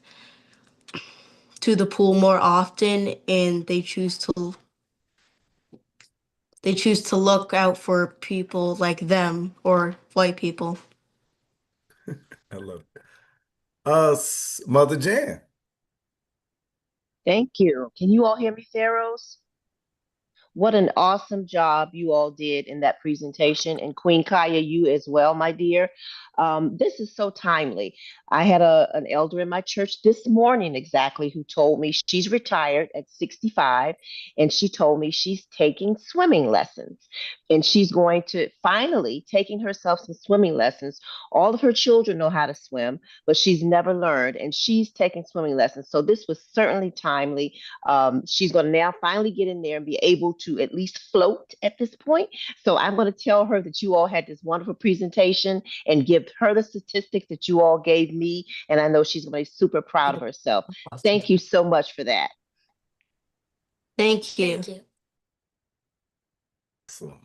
to the pool more often, and they choose to look out for people like them or white people. I love it. Mother Jan. Thank you. Can you all hear me, Pharaohs? What an awesome job you all did in that presentation. And Queen Kaya, you as well, my dear. This is so timely. I had an elder in my church this morning exactly who told me she's retired at 65 and she told me she's taking swimming lessons and she's going to finally taking herself some swimming lessons. All of her children know how to swim, but she's never learned and she's taking swimming lessons. So this was certainly timely. She's going to now finally get in there and be able to at least float at this point. So I'm going to tell her that you all had this wonderful presentation and give her the statistics that you all gave me. And I know she's going to be super proud of herself. Thank you so much for that. Thank you. Thank you. Excellent.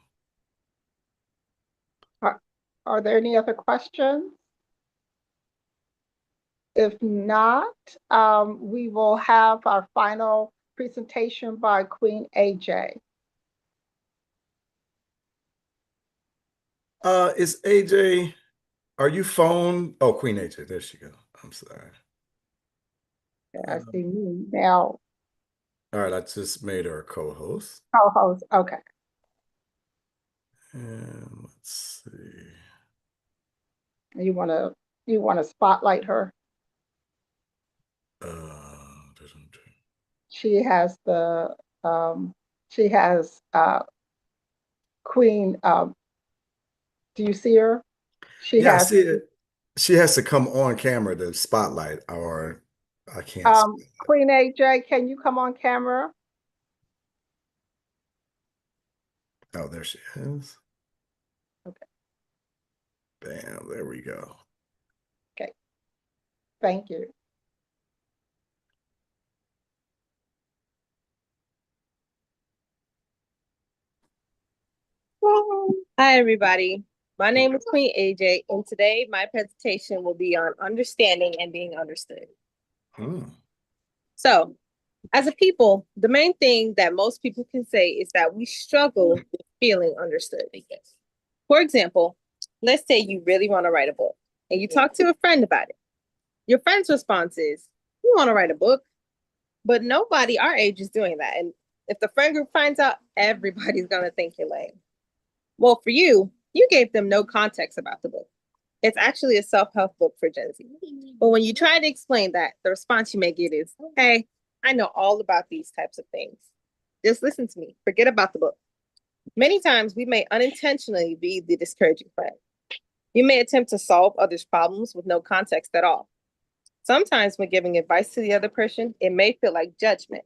Are there any other questions? If not, we will have our final presentation by Queen AJ. Is AJ, are you phone? Oh, Queen AJ, there she go. I'm sorry. I see me now. All right, I just made her a co-host. Co-host, okay. And let's see. You want to spotlight her? She has Queen. Do you see her? She Yeah, I has. see it. She has to come on camera to spotlight, or I can't. Queen AJ, can you come on camera? Oh, there she is. Okay. Bam, there we go. Okay. Thank you. Hi, everybody. My name is Queen AJ, and today my presentation will be on understanding and being understood. So, as a people, the main thing that most people can say is that we struggle with feeling understood. For example, let's say you really want to write a book and you talk to a friend about it. Your friend's response is, "You want to write a book?" But nobody our age is doing that. And if the friend group finds out, everybody's going to think you're lame. Well, for you, you gave them no context about the book. It's actually a self-help book for Gen Z. But when you try to explain that, the response you may get is, "Hey, I know all about these types of things. Just listen to me. Forget about the book." Many times we may unintentionally be the discouraging friend. You may attempt to solve others' problems with no context at all. Sometimes when giving advice to the other person, it may feel like judgment.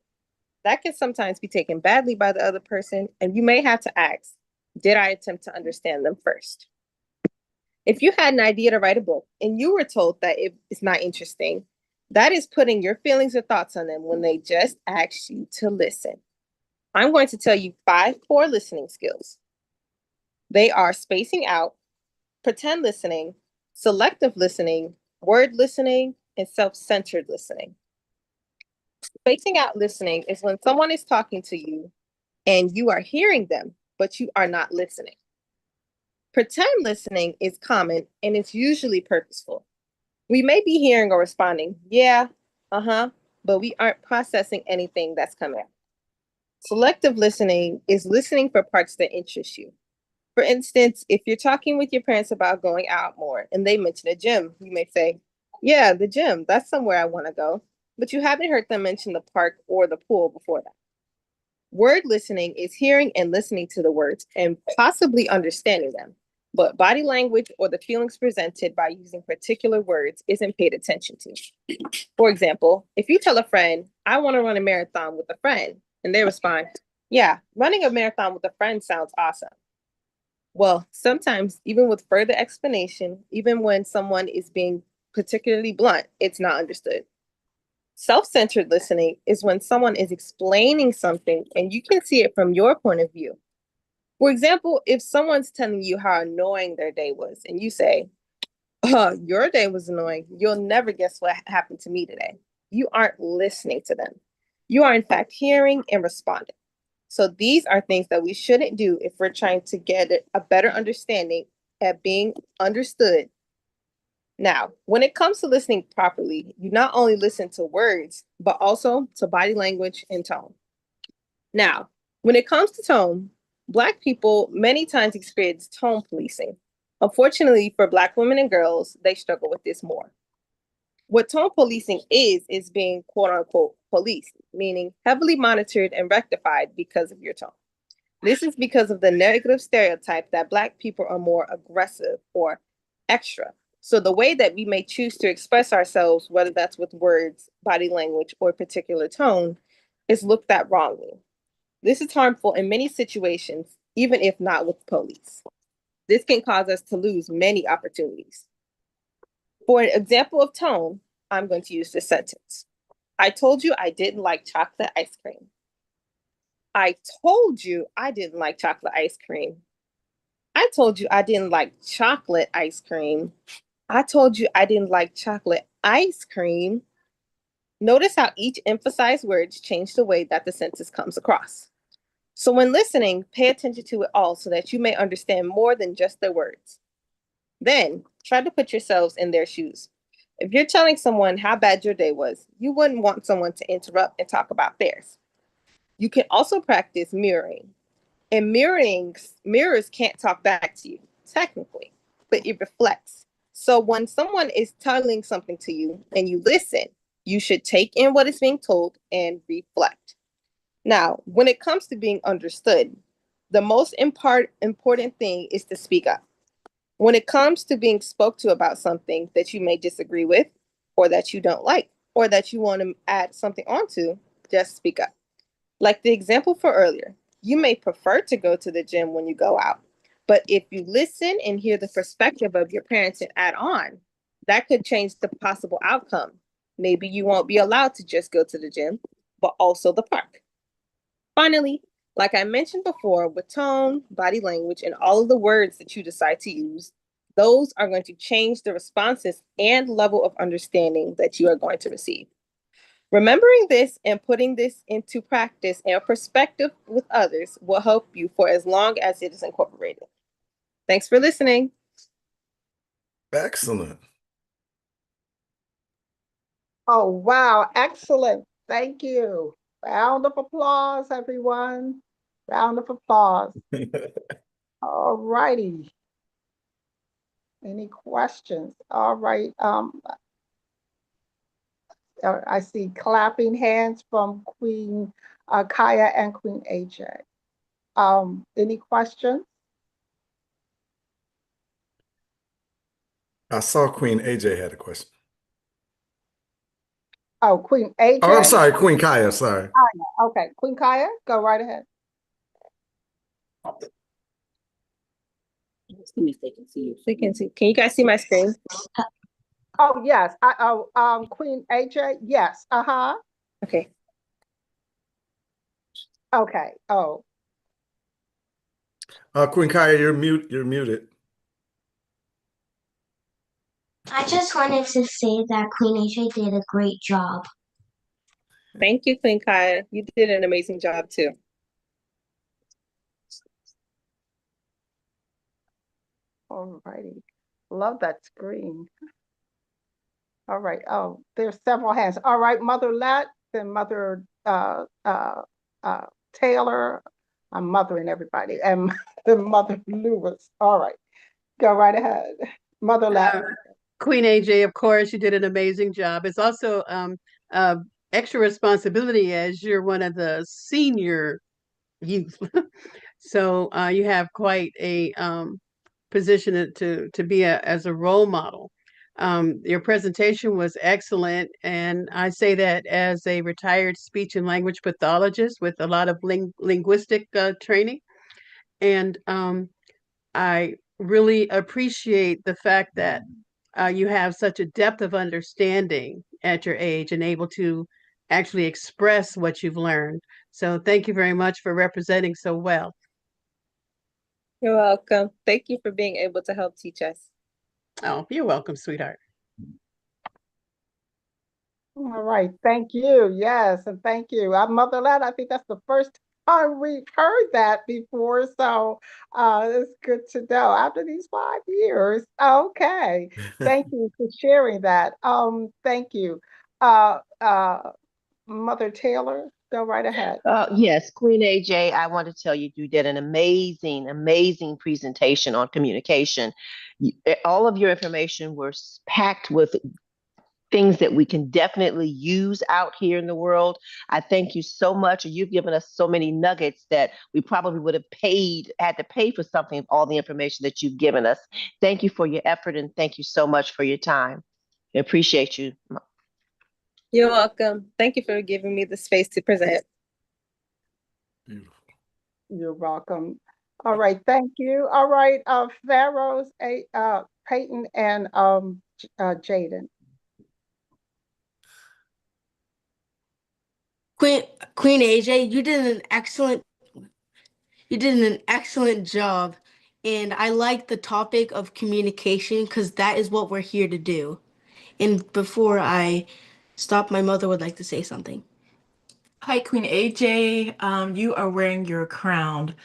That can sometimes be taken badly by the other person, and you may have to ask, did I attempt to understand them first? If you had an idea to write a book and you were told that it's not interesting, that is putting your feelings or thoughts on them when they just asked you to listen. I'm going to tell you 5 core listening skills. They are spacing out, pretend listening, selective listening, word listening, and self-centered listening. Spacing out listening is when someone is talking to you and you are hearing them, but you are not listening. Pretend listening is common and it's usually purposeful. We may be hearing or responding, yeah, but we aren't processing anything that's coming out. Selective listening is listening for parts that interest you. For instance, if you're talking with your parents about going out more and they mention a gym, you may say, yeah, the gym, that's somewhere I want to go. But you haven't heard them mention the park or the pool before that. Word listening is hearing and listening to the words and possibly understanding them, but body language or the feelings presented by using particular words isn't paid attention to. For example, if you tell a friend, I want to run a marathon with a friend, and they respond, yeah, running a marathon with a friend sounds awesome. Well, sometimes, even with further explanation, even when someone is being particularly blunt, it's not understood. Self-centered listening is when someone is explaining something and you can see it from your point of view. For example, if someone's telling you how annoying their day was and you say, oh, your day was annoying, you'll never guess what happened to me today. You aren't listening to them. You are in fact hearing and responding. So these are things that we shouldn't do if we're trying to get a better understanding at being understood. Now, when it comes to listening properly, you not only listen to words, but also to body language and tone. Now, when it comes to tone, Black people many times experience tone policing. Unfortunately, for Black women and girls, they struggle with this more. What tone policing is being quote unquote policed, meaning heavily monitored and rectified because of your tone. This is because of the negative stereotype that Black people are more aggressive or extra. So the way that we may choose to express ourselves, whether that's with words, body language, or particular tone, is looked at wrongly. This is harmful in many situations, even if not with police. This can cause us to lose many opportunities. For an example of tone, I'm going to use this sentence. I told you I didn't like chocolate ice cream. I told you I didn't like chocolate ice cream. I told you I didn't like chocolate ice cream. I told you I didn't like chocolate ice cream. Notice how each emphasized words change the way that the sentence comes across. So when listening, pay attention to it all so that you may understand more than just their words. Then try to put yourselves in their shoes. If you're telling someone how bad your day was, you wouldn't want someone to interrupt and talk about theirs. You can also practice mirroring. And mirrors can't talk back to you, technically, but it reflects. So when someone is telling something to you and you listen, you should take in what is being told and reflect. Now, when it comes to being understood, the most important thing is to speak up. When it comes to being spoke to about something that you may disagree with, or that you don't like, or that you want to add something onto, just speak up. Like the example for earlier, you may prefer to go to the gym when you go out, but if you listen and hear the perspective of your parents and add on, that could change the possible outcome. Maybe you won't be allowed to just go to the gym, but also the park. Finally, like I mentioned before, with tone, body language, and all of the words that you decide to use, those are going to change the responses and level of understanding that you are going to receive. Remembering this and putting this into practice and perspective with others will help you for as long as it is incorporated. Thanks for listening. Excellent. Oh, wow. Excellent. Thank you. Round of applause, everyone. Round of applause. All righty. Any questions? All right. I see clapping hands from Queen Kaya and Queen AJ. Any questions? I saw Queen AJ had a question. Oh, Queen AJ. Oh, I'm sorry, Queen Kaya. Sorry. Okay, Queen Kaya, go right ahead. See if they can see you. They can see. Can you guys see my screen? Oh yes. Queen AJ. Yes. Uh-huh. Okay. Okay. Oh. Queen Kaya, you're muted. I just wanted to say that Queen AJ did a great job. Thank you, Queen Kaya. You did an amazing job too. All righty. Love that screen. All right. Oh, there's several hands. All right, Mother Let, then Mother Taylor. I'm mothering everybody. And then Mother Lewis. All right. Go right ahead. Mother Let. Queen AJ, of course, you did an amazing job. It's also extra responsibility as you're one of the senior youth. So you have quite a position to be as a role model. Your presentation was excellent, and I say that as a retired speech and language pathologist with a lot of linguistic training. And I really appreciate the fact that you have such a depth of understanding at your age and able to actually express what you've learned. So thank you very much for representing so well. You're welcome. Thank you for being able to help teach us. Oh, you're welcome, sweetheart. All right. Thank you. Yes. And thank you. Mother Let, I think that's the first time we've heard that before. So it's good to know after these 5 years. Okay. Thank you for sharing that. Thank you. Mother Taylor, go right ahead. Yes, Queen AJ, I want to tell you, you did an amazing, amazing presentation on communication. All of your information was packed with things that we can definitely use out here in the world. I thank you so much. You've given us so many nuggets that we probably would have had to pay for something, all the information that you've given us. Thank you for your effort and thank you so much for your time. I appreciate you. You're welcome. Thank you for giving me the space to present. Beautiful. You're welcome. All right, thank you. All right, Pharaohs, Peyton, and Jaden. Queen AJ, you did an excellent job. And I like the topic of communication because that is what we're here to do. And before I stop, my mother would like to say something. Hi, Queen AJ. You are wearing your crown.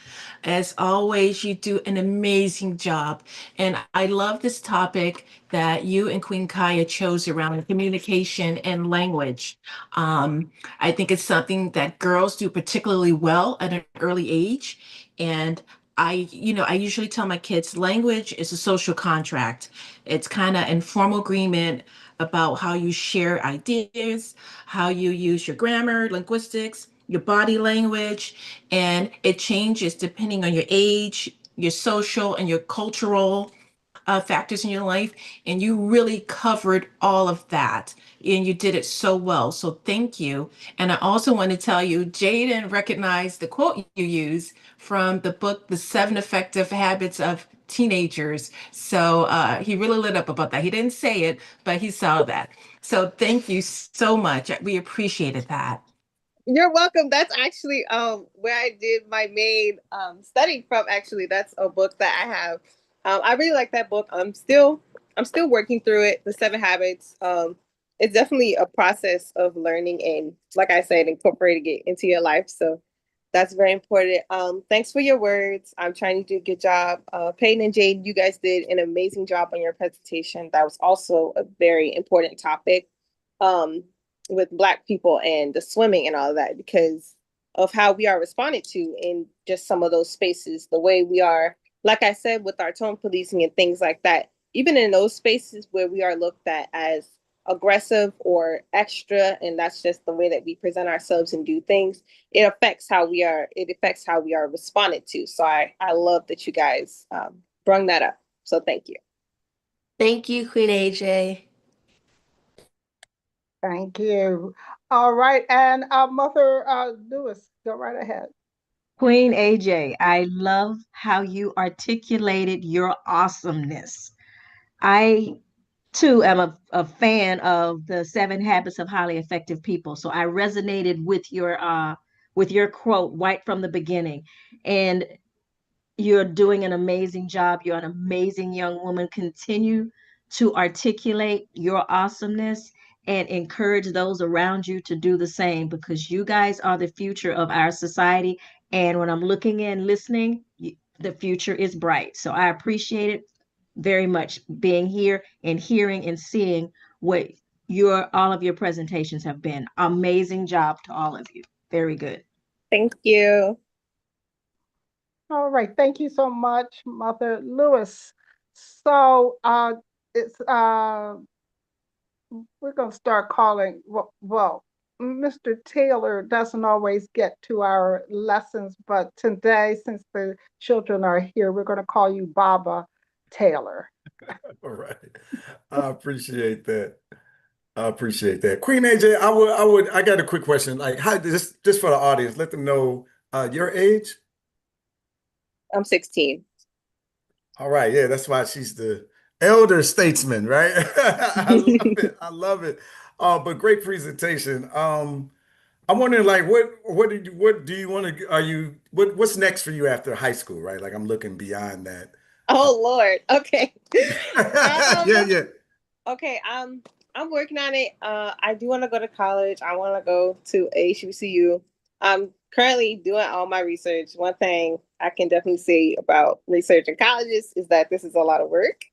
As always, you do an amazing job. And I love this topic that you and Queen Kaya chose around communication and language. I think it's something that girls do particularly well at an early age. And I usually tell my kids language is a social contract. It's kind of informal agreement about how you share ideas, how you use your grammar, linguistics, your body language, and it changes depending on your age, your social, and your cultural factors in your life. And you really covered all of that. And you did it so well. So thank you. And I also want to tell you, Jaden recognized the quote you use from the book, The 7 Effective Habits of Teenagers. So he really lit up about that. He didn't say it, but he saw that. So thank you so much. We appreciated that. You're welcome. That's actually where I did my main study from. Actually, that's a book that I have. I really like that book. I'm still working through it. The 7 Habits. It's definitely a process of learning and, like I said, incorporating it into your life. So that's very important. Thanks for your words. I'm trying to do a good job. Peyton and Jade, you guys did an amazing job on your presentation. That was also a very important topic. With Black people and the swimming and all of that because of how we are responded to in just some of those spaces, the way we are, like I said, with our tone policing and things like that, even in those spaces where we are looked at as aggressive or extra, and that's just the way that we present ourselves and do things, it affects how we are responded to. So I love that you guys brung that up. So thank you. Thank you, Queen AJ. Thank you. All right, and Mother Lewis, go right ahead. Queen AJ, I love how you articulated your awesomeness. I too am a fan of the 7 Habits of Highly Effective People. So I resonated with your quote right from the beginning. And you're doing an amazing job. You're an amazing young woman. Continue to articulate your awesomeness and encourage those around you to do the same because you guys are the future of our society. And when I'm looking and listening, the future is bright. So I appreciate it very much being here and hearing and seeing what all of your presentations have been. Amazing job to all of you. Very good. Thank you. All right, thank you so much, Mother Lewis. So it's we're gonna start calling. Well, Mr. Taylor doesn't always get to our lessons, but today, since the children are here, we're gonna call you Baba Taylor. All right. I appreciate that. I appreciate that. Queen AJ, I got a quick question. Like, how just for the audience, let them know your age. I'm 16. All right, yeah, that's why she's the elder statesman, right? I love it. I love it. But great presentation. I'm wondering, like, what do you want to? Are you what's next for you after high school, right? Like, I'm looking beyond that. Oh Lord. Okay. Yeah, yeah. Okay, I'm working on it. I do want to go to college. I want to go to HBCU. I'm currently doing all my research. One thing I can definitely say about research in colleges is that this is a lot of work.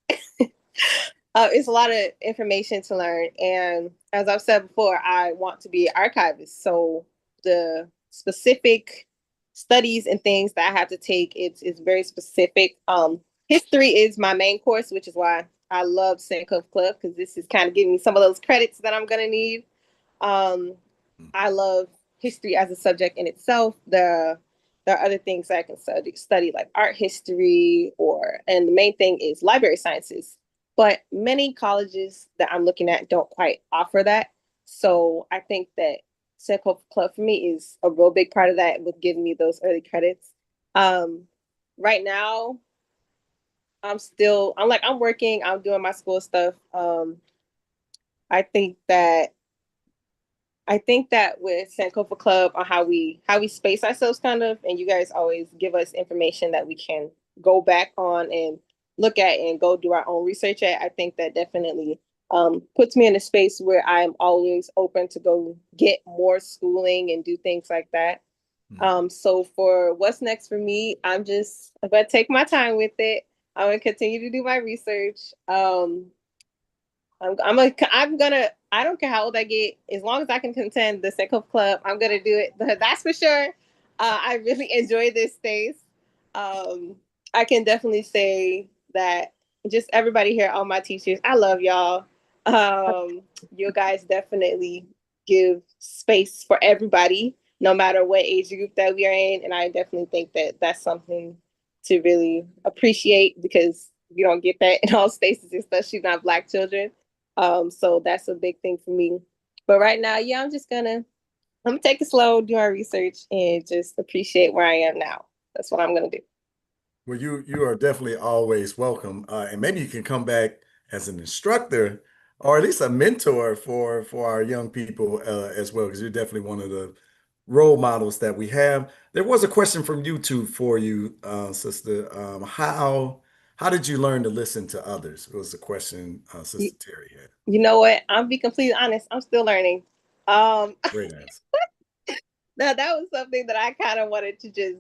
It's a lot of information to learn. And as I've said before, I want to be an archivist. So the specific studies and things that I have to take, it's very specific. History is my main course, which is why I love Sankofa Club, because this is kind of giving me some of those credits that I'm going to need. I love history as a subject in itself. There are other things that I can study like art history, and the main thing is library sciences. But many colleges that I'm looking at don't quite offer that. So I think that Sankofa Club for me is a real big part of that with giving me those early credits. Right now, I'm working, I'm doing my school stuff. I think that with Sankofa Club on how we space ourselves kind of, and you guys always give us information that we can go back on and look at and go do our own research at. I think that definitely puts me in a space where I'm always open to go get more schooling and do things like that. So for what's next for me, I'm gonna take my time with it. I'm gonna continue to do my research. I don't care how old I get, as long as I can contend the Sankofa Club, I'm gonna do it. That's for sure. I really enjoy this space. I can definitely say that just everybody here, all my teachers, I love y'all. You guys definitely give space for everybody, no matter what age group that we are in. And I definitely think that that's something to really appreciate, because you don't get that in all spaces, especially not Black children. So that's a big thing for me. But right now, yeah, I'm gonna take it slow, do my research, and just appreciate where I am now. That's what I'm gonna do. Well, you are definitely always welcome, and maybe you can come back as an instructor or at least a mentor for our young people as well, because you're definitely one of the role models that we have. There was a question from YouTube for you, sister. How did you learn to listen to others? It was a question Sister Terry had. You know what? I'll be completely honest. I'm still learning. Great answer. That was something that I kind of wanted to just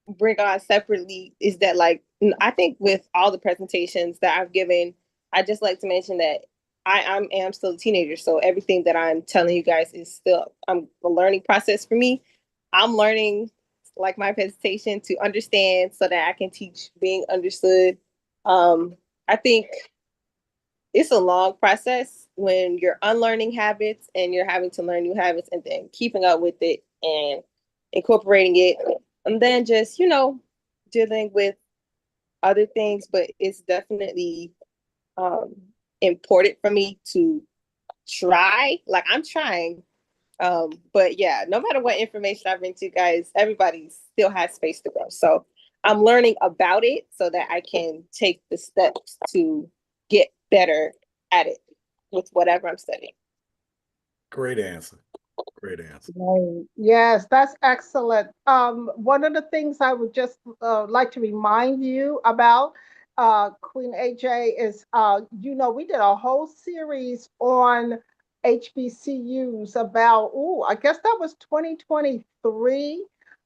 bring on separately, is that, like, I think with all the presentations that I've given, I just like to mention that I am still a teenager. So everything that I'm telling you guys is still a learning process for me. I'm learning, like my presentation, to understand so that I can teach being understood. I think it's a long process when you're unlearning habits and you're having to learn new habits, and then keeping up with it and incorporating it, and then just, dealing with other things. But it's definitely important for me to try. Like I'm trying. But yeah, no matter what information I bring to you guys, everybody still has space to grow. So I'm learning about it so that I can take the steps to get better at it with whatever I'm studying. Great answer. Great answer. Right. Yes, that's excellent. One of the things I would just like to remind you about, Queen AJ, is we did a whole series on HBCUs about, I guess that was 2023.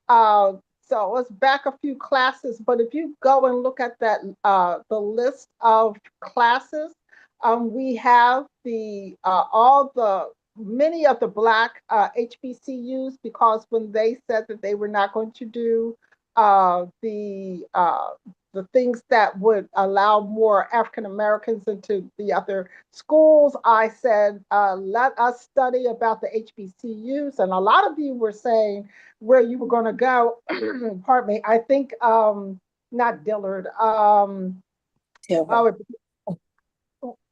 So it was back a few classes, but if you go and look at that, the list of classes, we have the all the many of the Black HBCUs, because when they said that they were not going to do the things that would allow more African Americans into the other schools, I said, let us study about the HBCUs. And a lot of you were saying where you were going to go. Pardon me. I think not Dillard. Oh,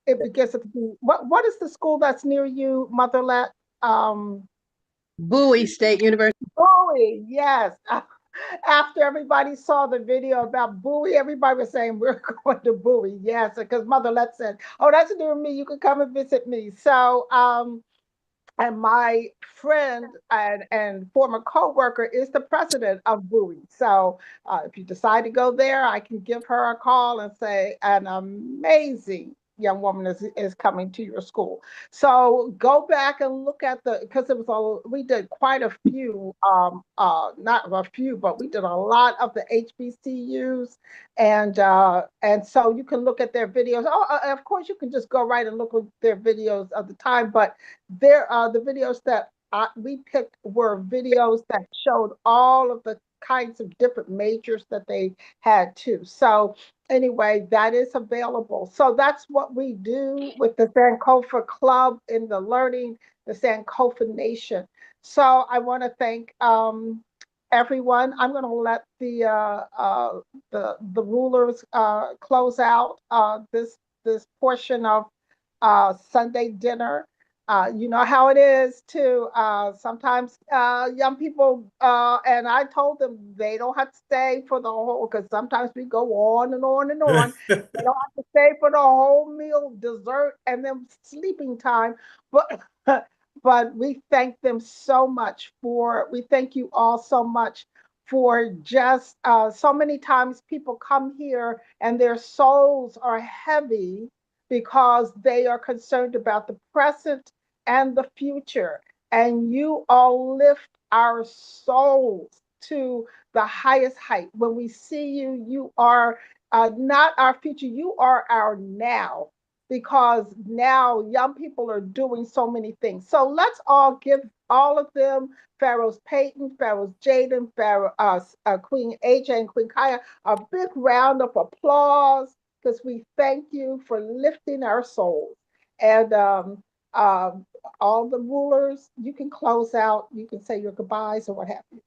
it begins with B. What is the school that's near you, Motherlet? Bowie State University. Bowie, yes. After everybody saw the video about Bowie, everybody was saying we're going to Bowie. Yes, because Motherlet said, "Oh, that's near me. You can come and visit me." So, and my friend and former co-worker is the president of Bowie. So if you decide to go there, I can give her a call and say an amazing young woman is coming to your school. So go back and look at because we did quite a few, not a few, but we did a lot of the HBCUs, and so you can look at their videos. Of course, you can just go right and look at their videos of the time, but the videos that we picked were videos that showed all of the kinds of different majors that they had too. So anyway, that is available. So that's what we do with the Sankofa Club in the learning, the Sankofa Nation. So I want to thank everyone. I'm going to let the rulers close out this portion of Sunday dinner. You know how it is too. Sometimes young people, and I told them they don't have to stay for the whole, because sometimes we go on and on and on. They don't have to stay for the whole meal, dessert, and then sleeping time. But but we thank them so much we thank you all so much for just so many times people come here and their souls are heavy because they are concerned about the present and the future. And you all lift our souls to the highest height. When we see you, you are not our future, you are our now, because now young people are doing so many things. So let's all give all of them, Pharaoh's Peyton, Pharaoh's Jaden, Queen AJ, and Queen Kaya, a big round of applause, because we thank you for lifting our souls. And all the rulers, you can close out, you can say your goodbyes or what have you.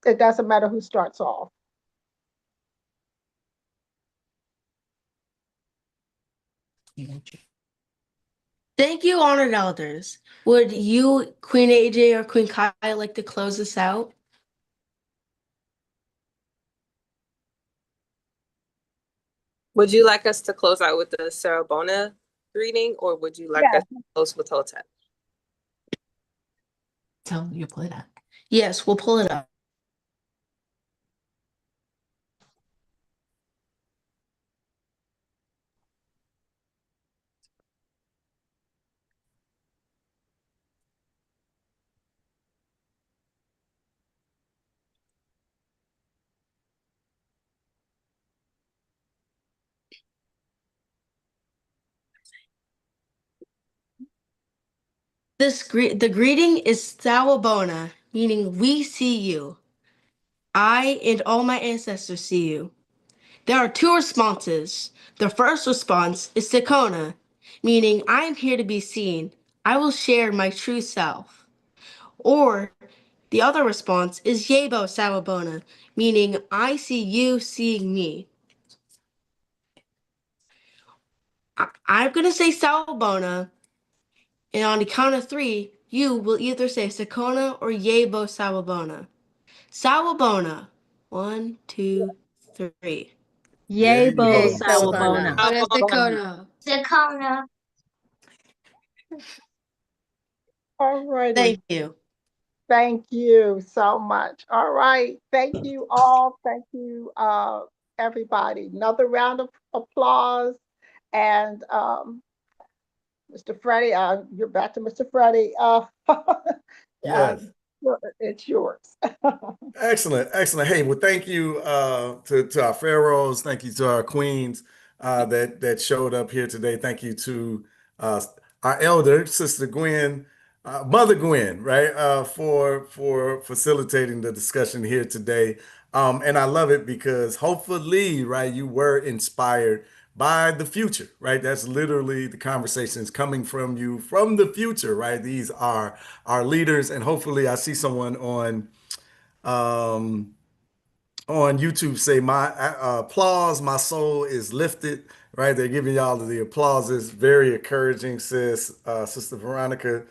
It doesn't matter who starts off. Thank you, honored elders. Would you, Queen AJ or Queen Kai, like to close this out? Would you like us to close out with the Sarabona greeting, or would you like us to close with Hotep? So you pull it up. Yes, we'll pull it up. The greeting is Sawabona, meaning we see you. I and all my ancestors see you. There are two responses. The first response is Sekona, meaning I am here to be seen. I will share my true self. Or the other response is Yebo Sawabona, meaning I see you seeing me. I'm going to say Sawubona, and on the count of three, you will either say Sakona or Yebo Sawubona. Sawubona. 1, 2, 3. Yebo Yay, sawubona. Hola, Dakota. Dakota. All righty. Thank you. Thank you so much. All right. Thank you all. Thank you, everybody. Another round of applause. And Mr. Freddie, you're back to Mr. Freddie. Uh, yes. it's yours. Excellent, excellent. Hey, well, thank you to our pharaohs. Thank you to our queens that showed up here today. Thank you to uh, our elder, Sister Gwen, Mother Gwen, right, for facilitating the discussion here today. And I love it because hopefully, right, you were inspired by the future, right? That's literally the conversations coming from you from the future, right? These are our leaders, and hopefully, I see someone um, on YouTube say my applause, my soul is lifted. Right, they're giving y'all the applauses. Very encouraging, sis. Sister Veronica,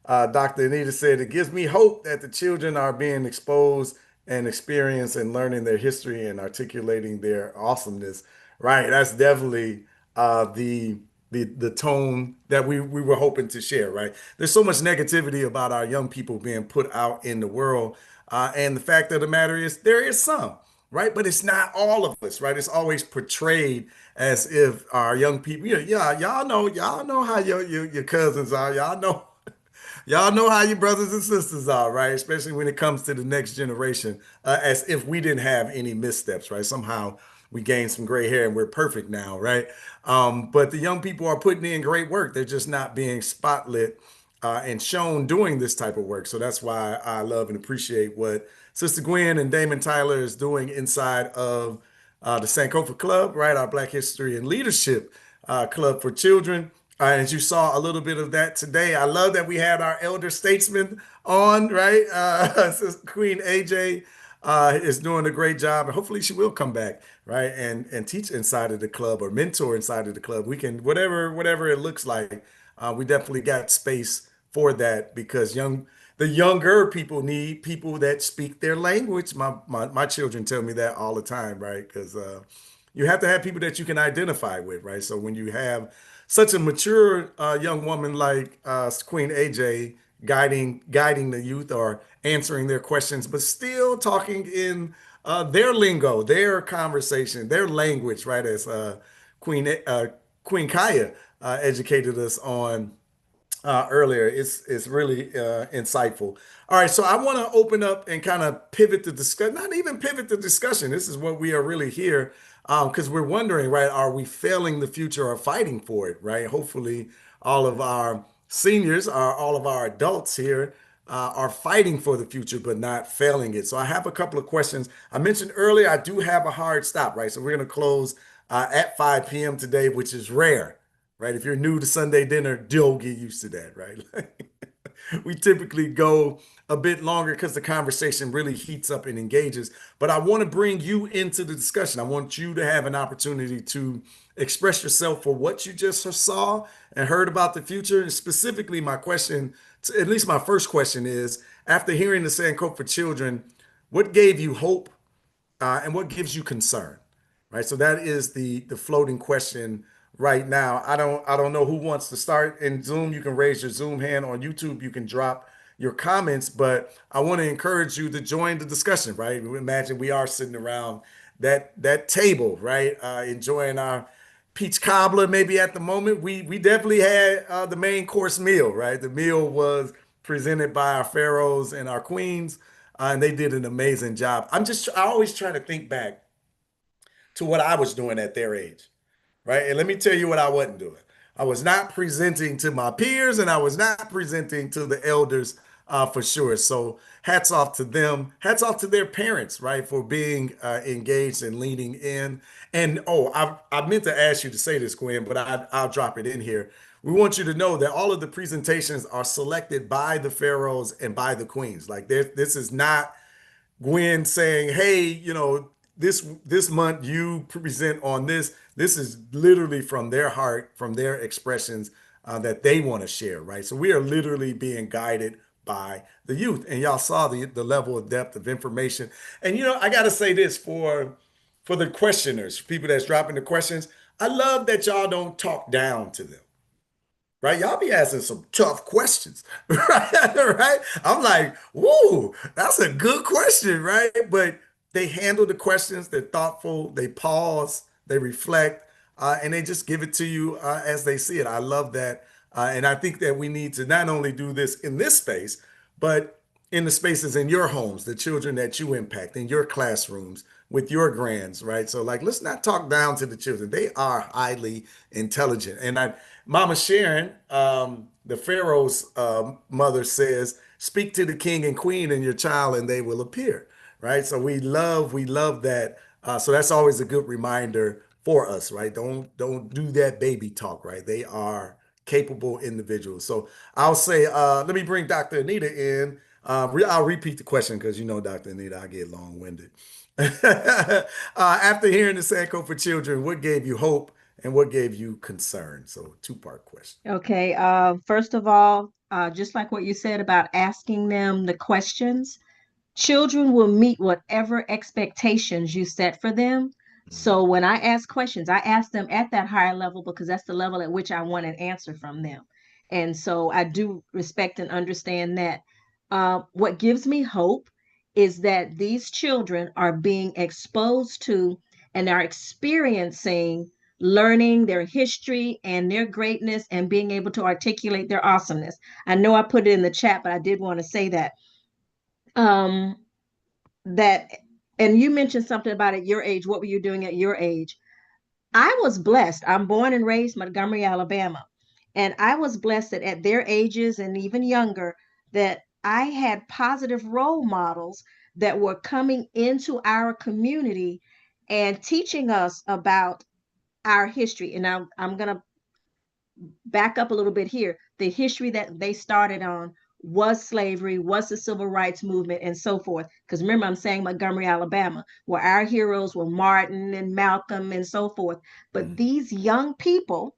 Dr. Anita said it gives me hope that the children are being exposed and experience and learning their history and articulating their awesomeness. Right, that's definitely the tone that we were hoping to share. Right, there's so much negativity about our young people being put out in the world. And the fact of the matter is, there is some, right? But it's not all of us, right? It's always portrayed as if our young people, yeah, y'all know how your cousins are. Y'all know how your brothers and sisters are, right? Especially when it comes to the next generation, as if we didn't have any missteps, right? Somehow we gained some gray hair and we're perfect now, right? But the young people are putting in great work. They're just not being spotlit and shown doing this type of work. So that's why I love and appreciate what Sister Gwen and Damon Tyler is doing inside of the Sankofa Club, right? Our Black History and Leadership Club for Children. As you saw a little bit of that today, I love that we had our elder statesman on, right? Queen AJ is doing a great job, and hopefully she will come back, right, and teach inside of the club or mentor inside of the club. We can whatever it looks like. We definitely got space for that because the younger people need people that speak their language. My children tell me that all the time, right? Because you have to have people that you can identify with, right? So when you have such a mature young woman like Queen AJ guiding the youth or answering their questions, but still talking in their lingo, their conversation, their language, right? As Queen Kaya educated us on earlier. It's really insightful. All right, so I want to open up and kind of pivot the discussion, not even pivot the discussion. This is what we are really here because we're wondering, right? Are we failing the future or fighting for it, right? Hopefully, all of our seniors, all of our adults here are fighting for the future, but not failing it. So I have a couple of questions. I mentioned earlier, I do have a hard stop, right? So we're going to close at 5 p.m. today, which is rare, right? If you're new to Sunday dinner, don't get used to that, right? We typically go a bit longer because the conversation really heats up and engages. But I want to bring you into the discussion. I want you to have an opportunity to express yourself for what you just saw and heard about the future. And specifically, my question, at least my first question is, after hearing the Sankofa children, what gave you hope and what gives you concern, right? So that is the floating question right now. I don't know who wants to start in Zoom. You can raise your Zoom hand. On YouTube, you can drop your comments, but I want to encourage you to join the discussion, right? Imagine we are sitting around that table, right? Enjoying our peach cobbler maybe at the moment. We definitely had the main course meal, right? The meal was presented by our pharaohs and our queens, and they did an amazing job. I always try to think back to what I was doing at their age, right? And let me tell you what I wasn't doing. I was not presenting to my peers and I was not presenting to the elders for sure. So hats off to them. Hats off to their parents, right, for being engaged and leaning in. And I meant to ask you to say this, Gwen, but I'll drop it in here. We want you to know that all of the presentations are selected by the pharaohs and by the queens. Like this is not Gwen saying, hey, this month you present on this. This is literally from their heart, from their expressions that they want to share, right? So we are literally being guided by the youth, and y'all saw the level of depth of information. And I got to say this for the questioners, people that's dropping the questions. I love that y'all don't talk down to them, right? Y'all be asking some tough questions, right? Right? I'm like, whoa, that's a good question, right? But they handle the questions, they're thoughtful, they pause, they reflect, and they just give it to you as they see it. I love that. And I think that we need to not only do this in this space, but in the spaces in your homes, the children that you impact, in your classrooms, with your grands, right? So, like, let's not talk down to the children. They are highly intelligent. And Mama Sharon, the Pharaoh's mother, says, "Speak to the king and queen and your child, and they will appear." Right. So we love that. So that's always a good reminder for us, right? Don't do that baby talk, right? They are capable individuals. So I'll say, let me bring Dr. Anita in. I'll repeat the question because Dr. Anita, I get long-winded. After hearing the Sankofa children, what gave you hope and what gave you concern? So two-part question. Okay. First of all, just like what you said about asking them the questions, children will meet whatever expectations you set for them. So when I ask questions, I ask them at that higher level because that's the level at which I want an answer from them. And so I do respect and understand that. What gives me hope is that these children are being exposed to and are experiencing learning their history and their greatness and being able to articulate their awesomeness. I know I put it in the chat, but I did want to say that. Um, that and you mentioned something about at your age, what were you doing at your age? I was blessed. I'm born and raised Montgomery, Alabama, and I was blessed that at their ages and even younger that I had positive role models that were coming into our community and teaching us about our history. And I'm going to back up a little bit here. The history that they started on was slavery, was the civil rights movement, and so forth. Because remember, I'm saying Montgomery, Alabama, where our heroes were Martin and Malcolm and so forth. But these young people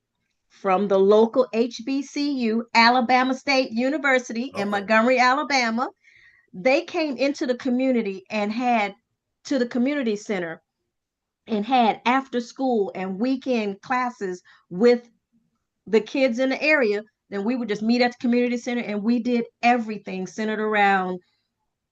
from the local HBCU, Alabama State University in Montgomery, Alabama, they came into the community and had to the community center and had after school and weekend classes with the kids in the area. Then we would just meet at the community center and we did everything centered around,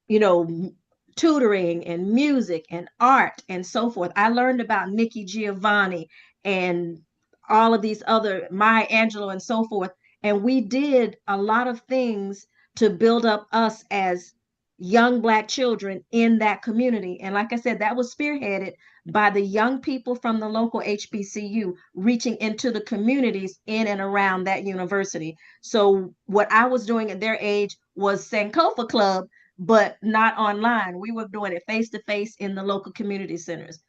you know, tutoring and music and art and so forth. I learned about Nikki Giovanni and all of these other Maya Angelou and so forth. And we did a lot of things to build up us as young Black children in that community. And like I said, that was spearheaded by the young people from the local HBCU reaching into the communities in and around that university. So what I was doing at their age was Sankofa Club, but not online. We were doing it face to face in the local community centers.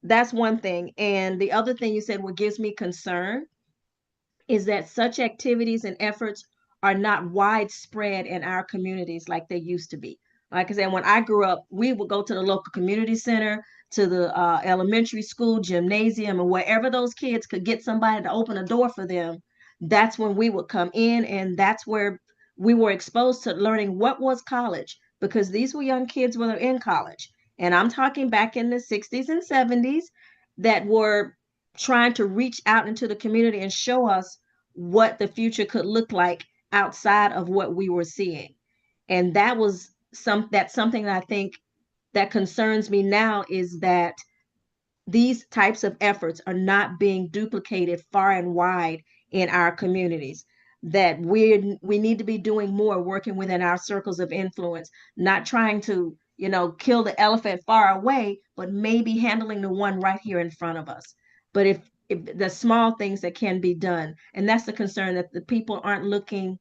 That's one thing. And the other thing you said, what gives me concern is that such activities and efforts are not widespread in our communities like they used to be. Like I said, when I grew up, we would go to the local community center, to the elementary school gymnasium, and wherever those kids could get somebody to open a door for them, that's when we would come in, and that's where we were exposed to learning what was college, because these were young kids when they're in college. And I'm talking back in the 60s and 70s that were trying to reach out into the community and show us what the future could look like outside of what we were seeing. And that's something that I think that concerns me now, is that these types of efforts are not being duplicated far and wide in our communities, that we need to be doing more working within our circles of influence, not trying to kill the elephant far away, but maybe handling the one right here in front of us. But if the small things that can be done, and that's the concern, that the people aren't looking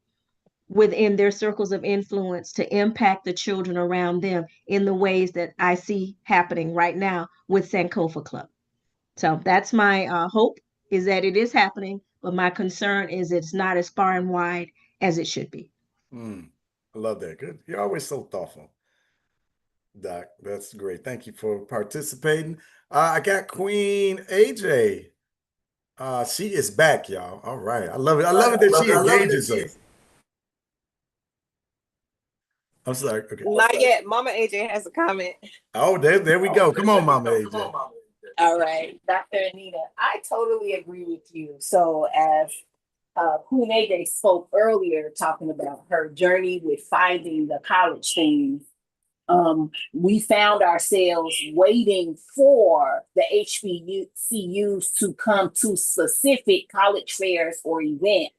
within their circles of influence to impact the children around them in the ways that I see happening right now with Sankofa Club. So that's my hope, is that it is happening, but my concern is it's not as far and wide as it should be. I love that. Good. You're always so thoughtful. Doc, that's great. Thank you for participating. I got Queen AJ. She is back, y'all. All right. I love it. I love it that she engages us. I'm sorry. Okay. Not yet. Mama AJ has a comment. Oh, there we go. Come on, Mama AJ. All right, Dr. Anita, I totally agree with you. So as Queen AJ spoke earlier, talking about her journey with finding the college thing, we found ourselves waiting for the HBCUs to come to specific college fairs or events.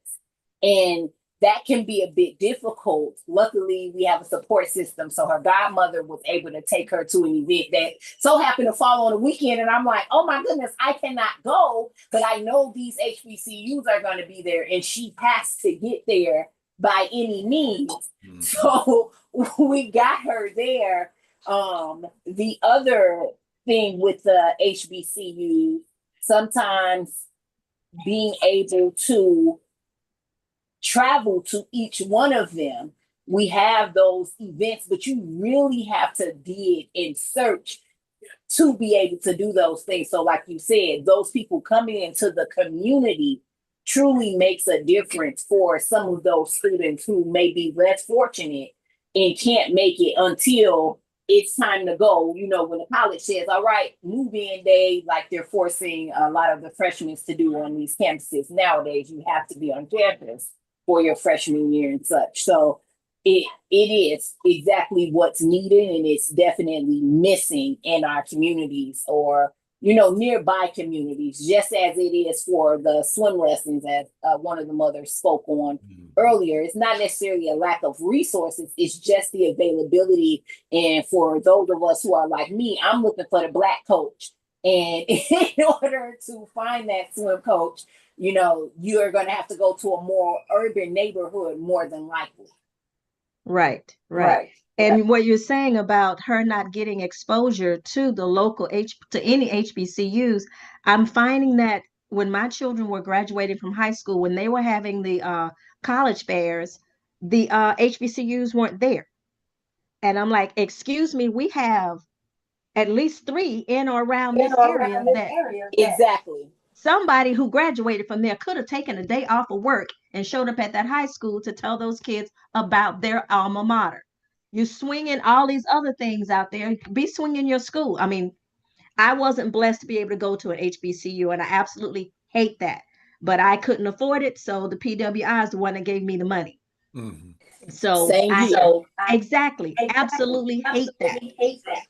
And that can be a bit difficult. Luckily, we have a support system. So her godmother was able to take her to an event that so happened to fall on a weekend. And I'm like, oh my goodness, I cannot go, but I know these HBCUs are going to be there. And she has to get there by any means. Mm-hmm. So we got her there. The other thing with the HBCU, sometimes being able to travel to each one of them, we have those events, but you really have to dig and search to be able to do those things. So like you said, those people coming into the community truly makes a difference for some of those students who may be less fortunate and can't make it until it's time to go. You know, when the college says, all right, move-in day, like they're forcing a lot of the freshmen to do on these campuses nowadays, you have to be on campus for your freshman year and such. So it is exactly what's needed, and it's definitely missing in our communities or, you know, nearby communities, just as it is for the swim lessons, as one of the mothers spoke on earlier. It's not necessarily a lack of resources, it's just the availability. And for those of us who are like me, I'm looking for the Black coach. And in order to find that swim coach, you know, you're going to have to go to a more urban neighborhood more than likely. Right. And what you're saying about her not getting exposure to the local to any HBCUs, I'm finding that when my children were graduating from high school, when they were having the college fairs, the HBCUs weren't there. And I'm like, excuse me, we have at least 3 in or around this area that exactly. Somebody who graduated from there could have taken a day off of work and showed up at that high school to tell those kids about their alma mater. You're swinging all these other things out there. Be swinging your school. I mean, I wasn't blessed to be able to go to an HBCU, and I absolutely hate that. But I couldn't afford it, so the PWI is the one that gave me the money. Mm-hmm. So exactly, absolutely hate that.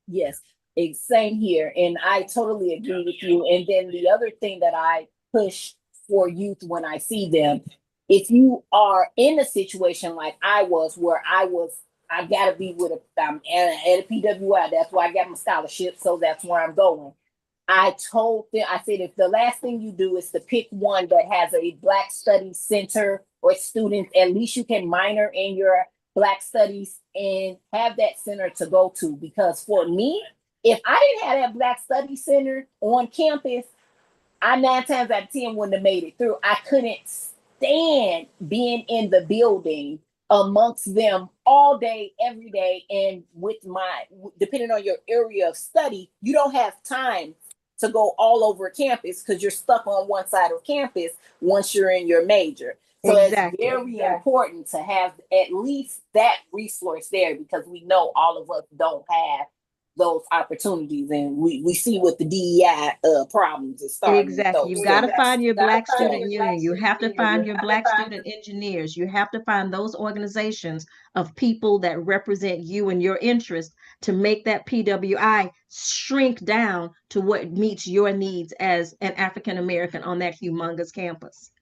Yes, same here. And I totally agree with you. And then the other thing that I push for youth when I see them, if you are in a situation like I was, where I got to be with I'm at a PWI. That's why I got my scholarship. So that's where I'm going. I told them, I said, if the last thing you do is to pick one that has a Black Studies Center or students, at least you can minor in your Black Studies and have that center to go to. Because for me, if I didn't have that Black Studies Center on campus, I 9 times out of 10 wouldn't have made it through. I couldn't stand being in the building amongst them all day, every day. And depending on your area of study, you don't have time to go all over campus because you're stuck on one side of campus once you're in your major. So exactly. It's very important to have at least that resource there, because we know all of us don't have those opportunities, and we see what the DEI problems is starting. Exactly. You got to find your Black student union. You have to find your Black student engineers. You have to find those organizations of people that represent you and your interest to make that PWI shrink down to what meets your needs as an African American on that humongous campus.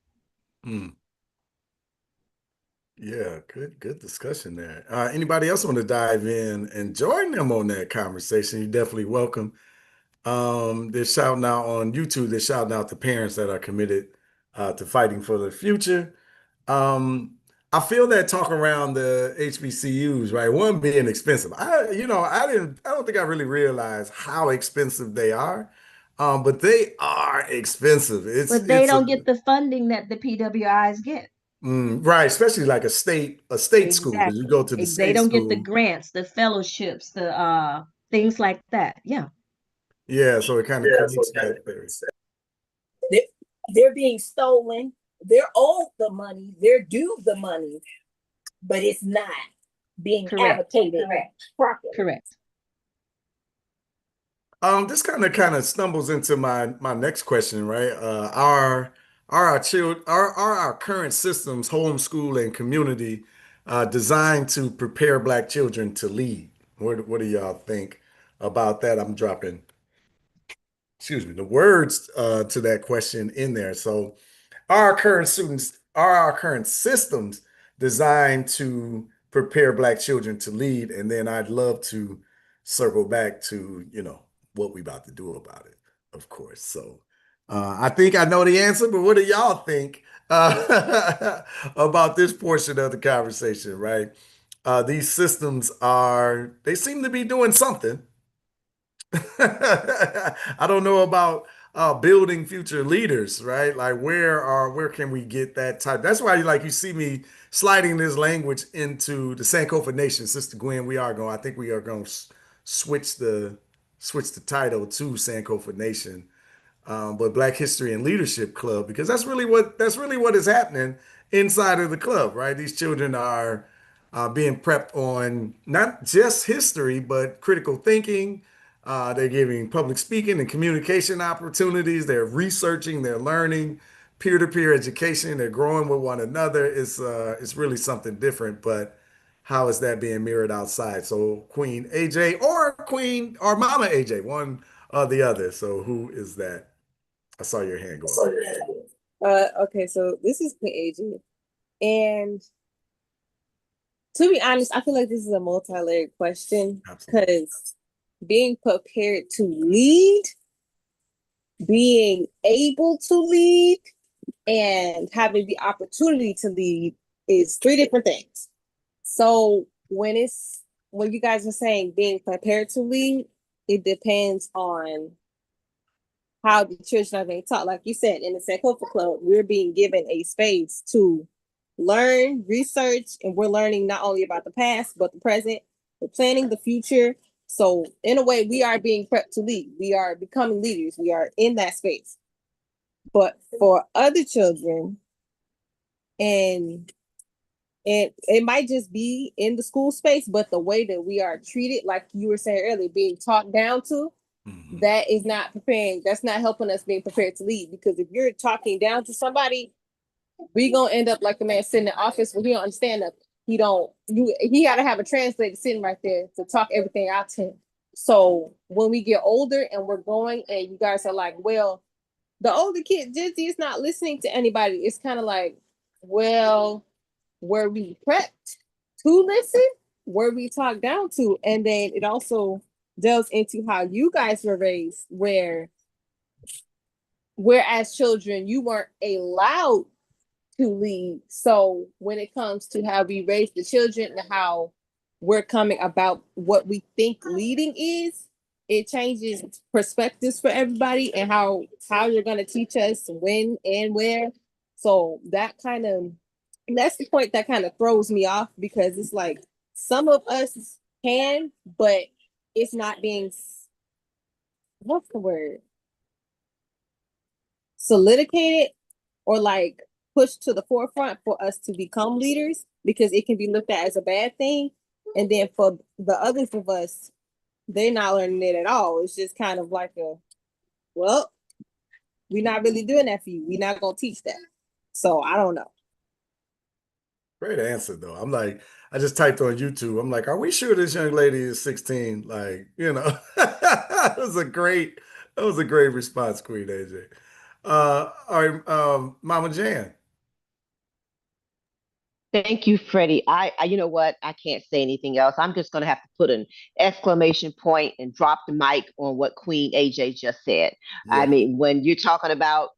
Yeah, good discussion there. Anybody else want to dive in and join them on that conversation? You're definitely welcome. They're shouting out on YouTube. They're shouting out the parents that are committed to fighting for the future. I feel that talk around the HBCUs, right? One being expensive. I don't think I really realized how expensive they are. But they are expensive. But they don't get the funding that the PWIs get. Right, especially like a state school, because you go to the They state don't get the school. grants, the fellowships, the things like that. Yeah. Yeah, so it kind of creates that there. They're, they're being stolen. They're owed the money. They're due the money, but it's not being Correct. allocated properly. Correct. This kind of stumbles into my next question, right? Are our children are our current systems, homeschool and community, designed to prepare Black children to lead? What do y'all think about that? I'm dropping, excuse me, the words to that question in there. So, are our current systems designed to prepare Black children to lead? And then I'd love to circle back to, what we about to do about it, of course. So I think I know the answer, but what do y'all think about this portion of the conversation, right? These systems they seem to be doing something. I don't know about building future leaders, right? Like where can we get that type? That's why you see me sliding this language into the Sankofa Nation, Sister Gwen. I think we are going to switch the title to Sankofa Nation, but Black History and Leadership Club, because that's really what is happening inside of the club, right? These children are being prepped on not just history but critical thinking. They're giving public speaking and communication opportunities. They're researching. They're learning peer-to-peer education. They're growing with one another. It's really something different, but how is that being mirrored outside? So Queen AJ or Queen or Mama AJ, one or the other. So who is that? I saw your hand go up. Okay, so this is Queen AG. And to be honest, I feel like this is a multi-layered question because being prepared to lead, being able to lead, and having the opportunity to lead is three different things. So when you guys are saying being prepared to lead, it depends on how the children are being taught. Like you said, in the Sankofa Club, we're being given a space to learn, research, and we're learning not only about the past, but the present. We're planning the future. So in a way, we are being prepped to lead. We are becoming leaders. We are in that space. But for other children, and it might just be in the school space, but the way that we are treated, like you were saying earlier, being talked down to, that is not preparing. That's not helping us being prepared to lead. Because if you're talking down to somebody, we gonna end up like the man sitting in the office where he don't understand that he got to have a translator sitting right there to talk everything out to him. So when we get older and we're going, and you guys are like, well, the older kid, Gen Z is not listening to anybody. It's kind of like, well, were we prepped to listen? Were we talked down to? And then it also delves into how you guys were raised, whereas children, you weren't allowed to lead. So when it comes to how we raise the children and how we're coming about what we think leading is, it changes perspectives for everybody and how you're going to teach us when and where. So that's the point that kind of throws me off, because it's like some of us can, but it's not being, what's the word? Solidified or like pushed to the forefront for us to become leaders, because it can be looked at as a bad thing. And then for the others of us, they're not learning it at all. It's just kind of like well, we're not really doing that for you. We're not going to teach that. So I don't know. Great answer, though. I just typed on YouTube. I'm like, are we sure this young lady is 16? Like, that was a great response, Queen AJ. All right, Mama Jan. Thank you, Freddie. You know what? I can't say anything else. I'm just going to have to put an exclamation point and drop the mic on what Queen AJ just said. Yeah. I mean, when you're talking about,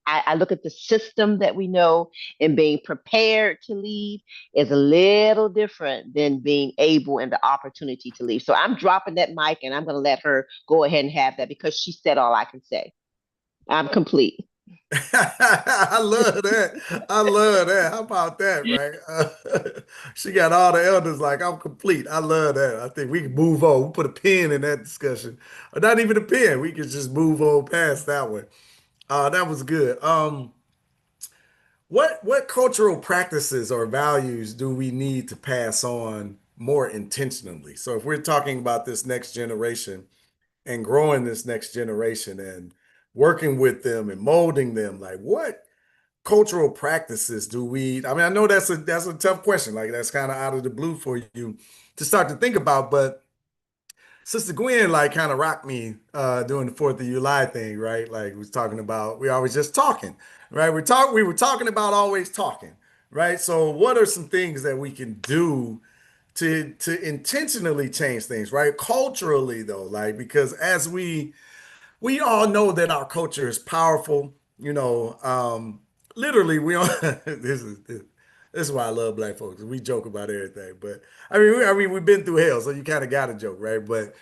I look at the system that we know, and being prepared to lead is a little different than being able and the opportunity to lead. So I'm dropping that mic and I'm going to let her go ahead and have that, because she said all I can say. I'm complete. I love that. I love that. How about that, right? She got all the elders like, I'm complete. I love that. I think we can move on. We put a pin in that discussion. Or not even a pin. We could just move on past that one. That was good. What cultural practices or values do we need to pass on more intentionally? So if we're talking about this next generation and growing this next generation and working with them and molding them, like what cultural practices do we, I mean, I know that's a tough question. Like that's kind of out of the blue for you to start to think about, but Sister Gwen like kind of rocked me doing the Fourth of July thing, right? Like we was talking about, we always just talking, right? We were talking about always talking, right? So what are some things that we can do to intentionally change things, right? Culturally though, like because as we all know that our culture is powerful, literally we all this is why I love black folks. We joke about everything, but I mean we've been through hell, so you kind of got to joke, right? But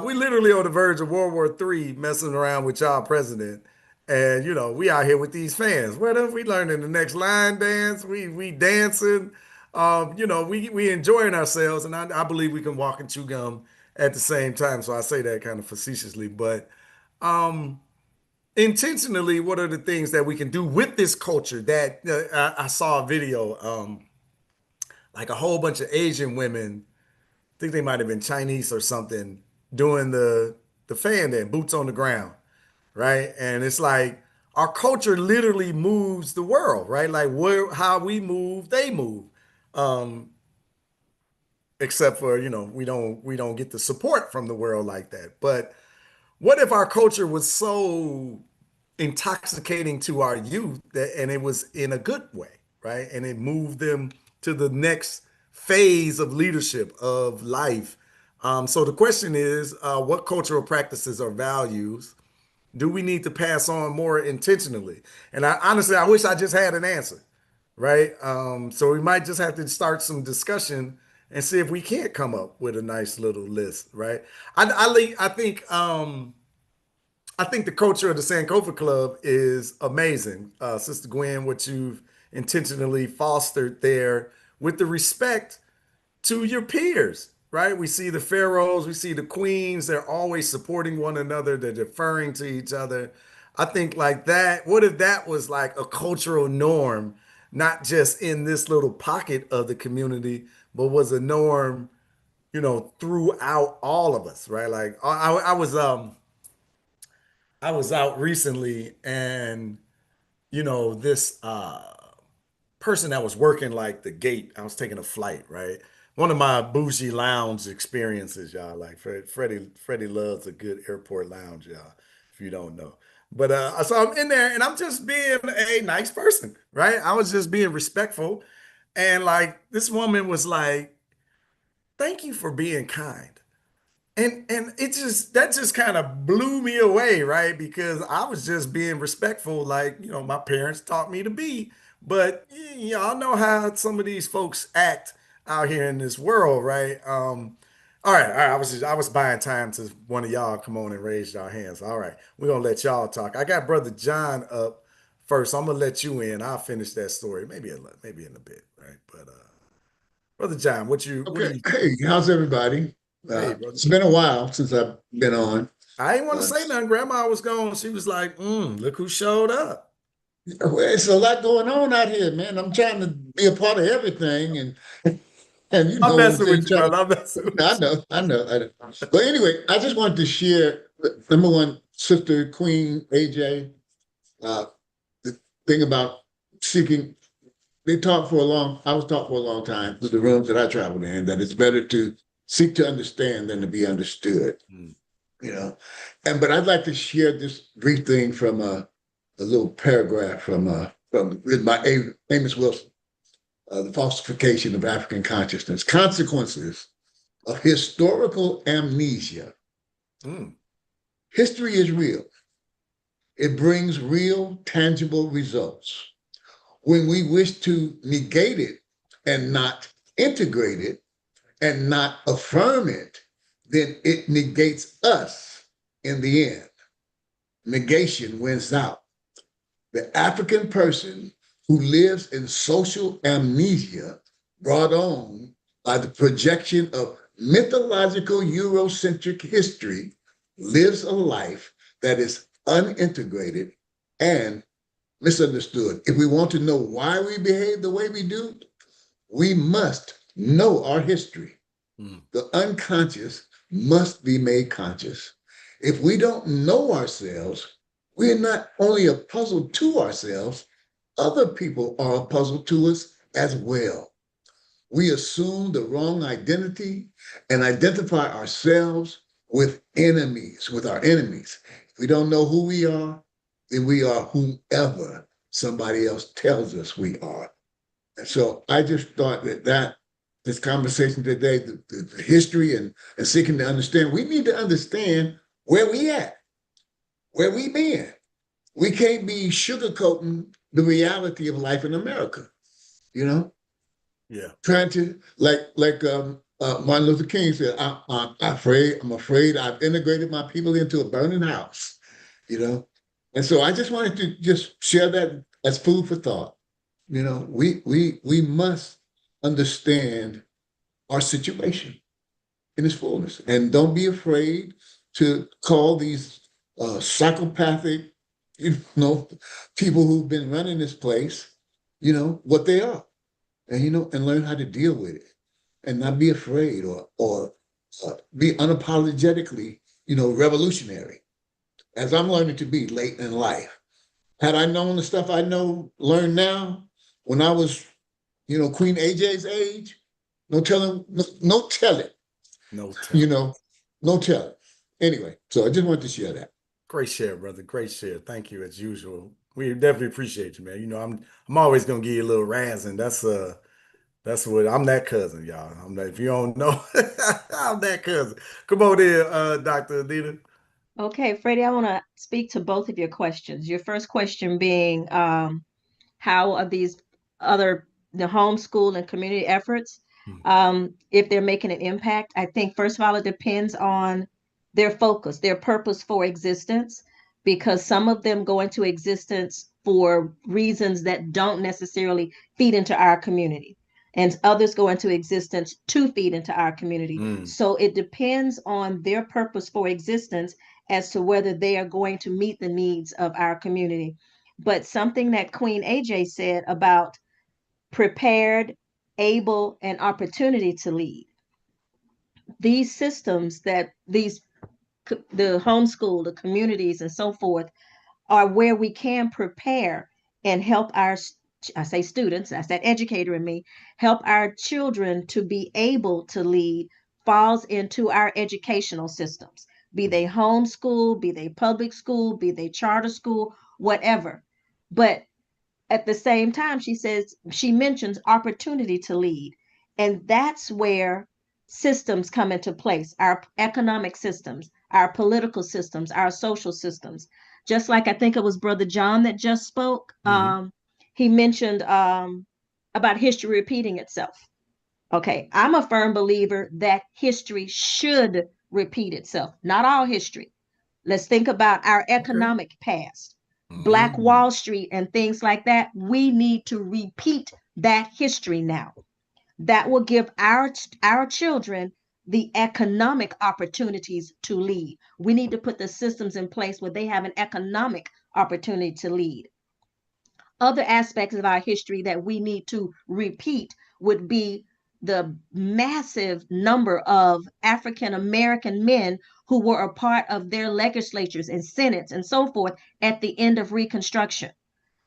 we literally on the verge of World War III, messing around with y'all president, and we out here with these fans. What if we learning the next line dance? We dancing, we enjoying ourselves, and I believe we can walk and chew gum at the same time. So I say that kind of facetiously, but um, intentionally, what are the things that we can do with this culture? That I saw a video, like a whole bunch of Asian women, I think they might have been Chinese or something, doing the fan dance, boots on the ground, right? And it's like our culture literally moves the world, right? Like how we move, they move. Um, Except for, we don't get the support from the world like that. But what if our culture was so intoxicating to our youth and it was in a good way, right? And it moved them to the next phase of leadership of life. So the question is, what cultural practices or values do we need to pass on more intentionally? And honestly, I wish I just had an answer, right? So we might just have to start some discussion and see if we can't come up with a nice little list, right? I think the culture of the Sankofa Club is amazing. Sister Gwen, what you've intentionally fostered there with the respect to your peers, right? We see the pharaohs, we see the queens, they're always supporting one another, they're deferring to each other. I think like that, what if that was like a cultural norm, not just in this little pocket of the community, but was a norm, throughout all of us, right? Like I was out recently and this person that was working like the gate, I was taking a flight, right? One of my bougie lounge experiences, y'all. Like Freddie loves a good airport lounge, y'all, if you don't know. But so I'm in there and I'm just being a nice person, right? I was just being respectful. And like this woman was like, thank you for being kind. And that just kind of blew me away, right? Because I was just being respectful, like, my parents taught me to be. But y'all know how some of these folks act out here in this world, right? All right. I was buying time to one of y'all come on and raise y'all hands. All right, we're gonna let y'all talk. I got Brother John up first. I'm gonna let you in. I'll finish that story maybe in a bit, right? But Brother John, what do Okay. you Hey, how's everybody? hey, brother? It's been a while since I've been on. I didn't want to Uh, say nothing. Grandma was gone. She was like, look who showed up. well, it's a lot going on out here, man. I'm trying to be a part of everything, and you I'm know what I'm messing saying. with you, brother. I'm messing with I know, I know, I know. But anyway, I just wanted to share number one, Sister Queen AJ, the thing about seeking. I was taught for a long time through the rooms that I traveled in that it's better to seek to understand than to be understood. you. You know. But I'd like to share this brief thing from a little paragraph from written by Amos Wilson, The Falsification of African Consciousness, Consequences of Historical Amnesia. Mm. History is real. It brings real, tangible results. When we wish to negate it and not integrate it and not affirm it, then it negates us in the end. Negation wins out. the African person who lives in social amnesia brought on by the projection of mythological Eurocentric history lives a life that is unintegrated and misunderstood. If we want to know why we behave the way we do, we must know our history. The unconscious must be made conscious. If we don't know ourselves, we're not only a puzzle to ourselves, other people are a puzzle to us as well. We assume the wrong identity and identify ourselves with enemies, with our enemies. If we don't know who we are, then we are whomever somebody else tells us we are. And so I just thought that this conversation today, the history and seeking to understand, we need to understand where we at, where we been. We can't be sugarcoating the reality of life in America, you know? Yeah. Trying to, like Martin Luther King said, I'm afraid I've integrated my people into a burning house, you know? And so I just wanted to just share that as food for thought. You know, we must understand our situation in its fullness, and don't be afraid to call these psychopathic, you know, people who've been running this place, you know, what they are, and and learn how to deal with it, and not be afraid or be unapologetically, revolutionary, as I'm learning to be late in life. Had I known the stuff I learn now, when I was, Queen AJ's age, no telling, no telling, No telling. No telling. Anyway, so I just wanted to share that. Great share, brother. Great share. Thank you as usual. We definitely appreciate you, man. I'm always gonna give you a little razzing. That's what I'm, that cousin, y'all. If you don't know, I'm that cousin. Come on in, Dr. Anita. Okay, Freddie, I want to speak to both of your questions. Your first question being, how are these the homeschool and community efforts, if they're making an impact? I think, first of all, it depends on their focus, their purpose for existence, because some of them go into existence for reasons that don't necessarily feed into our community, and others go into existence to feed into our community. So it depends on their purpose for existence as to whether they are going to meet the needs of our community. But something that Queen AJ said about prepared, able, and opportunity to lead. These systems the homeschool, the communities, and so forth, are where we can prepare and help I say students, that's that educator in me, help our children to be able to lead, falls into our educational systems, be they homeschool, be they public school, be they charter school, whatever. But at the same time, she mentions opportunity to lead. And that's where systems come into place, our economic systems, our political systems, our social systems. Just like I think it was Brother John that just spoke, he mentioned about history repeating itself. Okay, I'm a firm believer that history should repeat itself, not all history. Let's think about our economic past, Black Wall Street, and things like that. We need to repeat that history now. That will give our children the economic opportunities to lead. We need to put the systems in place where they have an economic opportunity to lead. Other aspects of our history that we need to repeat would be the massive number of African American men who were a part of their legislatures and senates and so forth at the end of Reconstruction.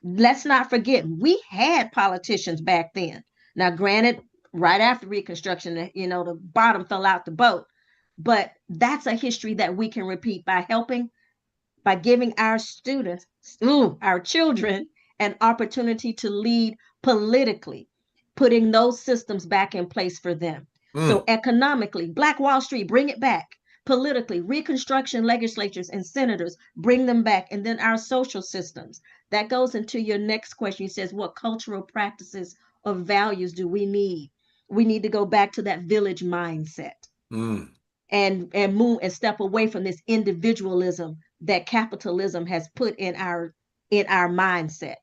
Let's not forget, we had politicians back then. Now, granted, right after Reconstruction, the bottom fell out the boat, but that's a history that we can repeat by giving our students, our children, an opportunity to lead politically, putting those systems back in place for them. So economically, Black Wall Street, bring it back. Politically, Reconstruction legislatures and senators, bring them back. And then our social systems. That goes into your next question. It says, what cultural practices or values do we need? We need to go back to that village mindset. And move and step away from this individualism that capitalism has put in our in our mindset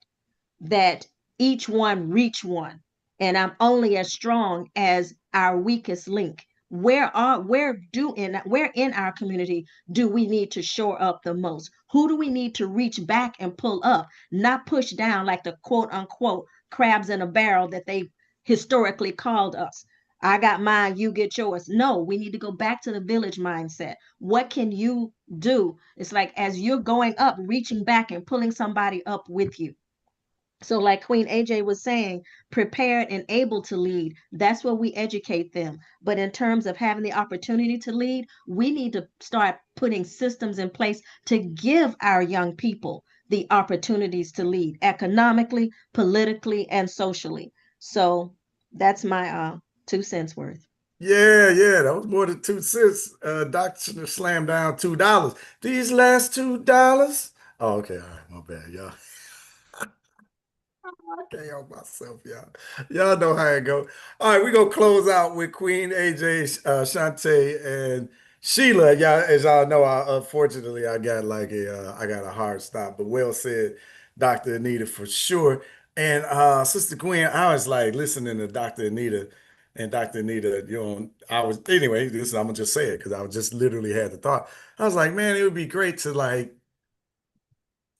that each one reach one, and I'm only as strong as our weakest link. Where in our community do we need to shore up the most? Who do we need to reach back and pull up, not push down like the quote unquote crabs in a barrel that they historically called us? I got mine, you get yours. No, we need to go back to the village mindset. What can you do? It's like as you're going up, reaching back and pulling somebody up with you. So, like Queen AJ was saying, prepared and able to lead, that's where we educate them. But in terms of having the opportunity to lead, we need to start putting systems in place to give our young people the opportunities to lead economically, politically, and socially. So, that's my 2 cents worth. Yeah, that was more than 2 cents. Doctor slammed down $2. These last $2. Oh, okay, all right, my bad, y'all. I can't help myself, y'all. Y'all know how it go. All right, we're gonna close out with Queen AJ, Shantae, and Sheila. Y'all, as y'all know, unfortunately I got I got a hard stop, but well said, Dr. Anita, for sure. And Sister Gwen, I was like listening to Dr. Anita and Dr. Anita, I was anyway, I'm gonna just say it because I was just literally had the thought. I was like, man, it would be great to like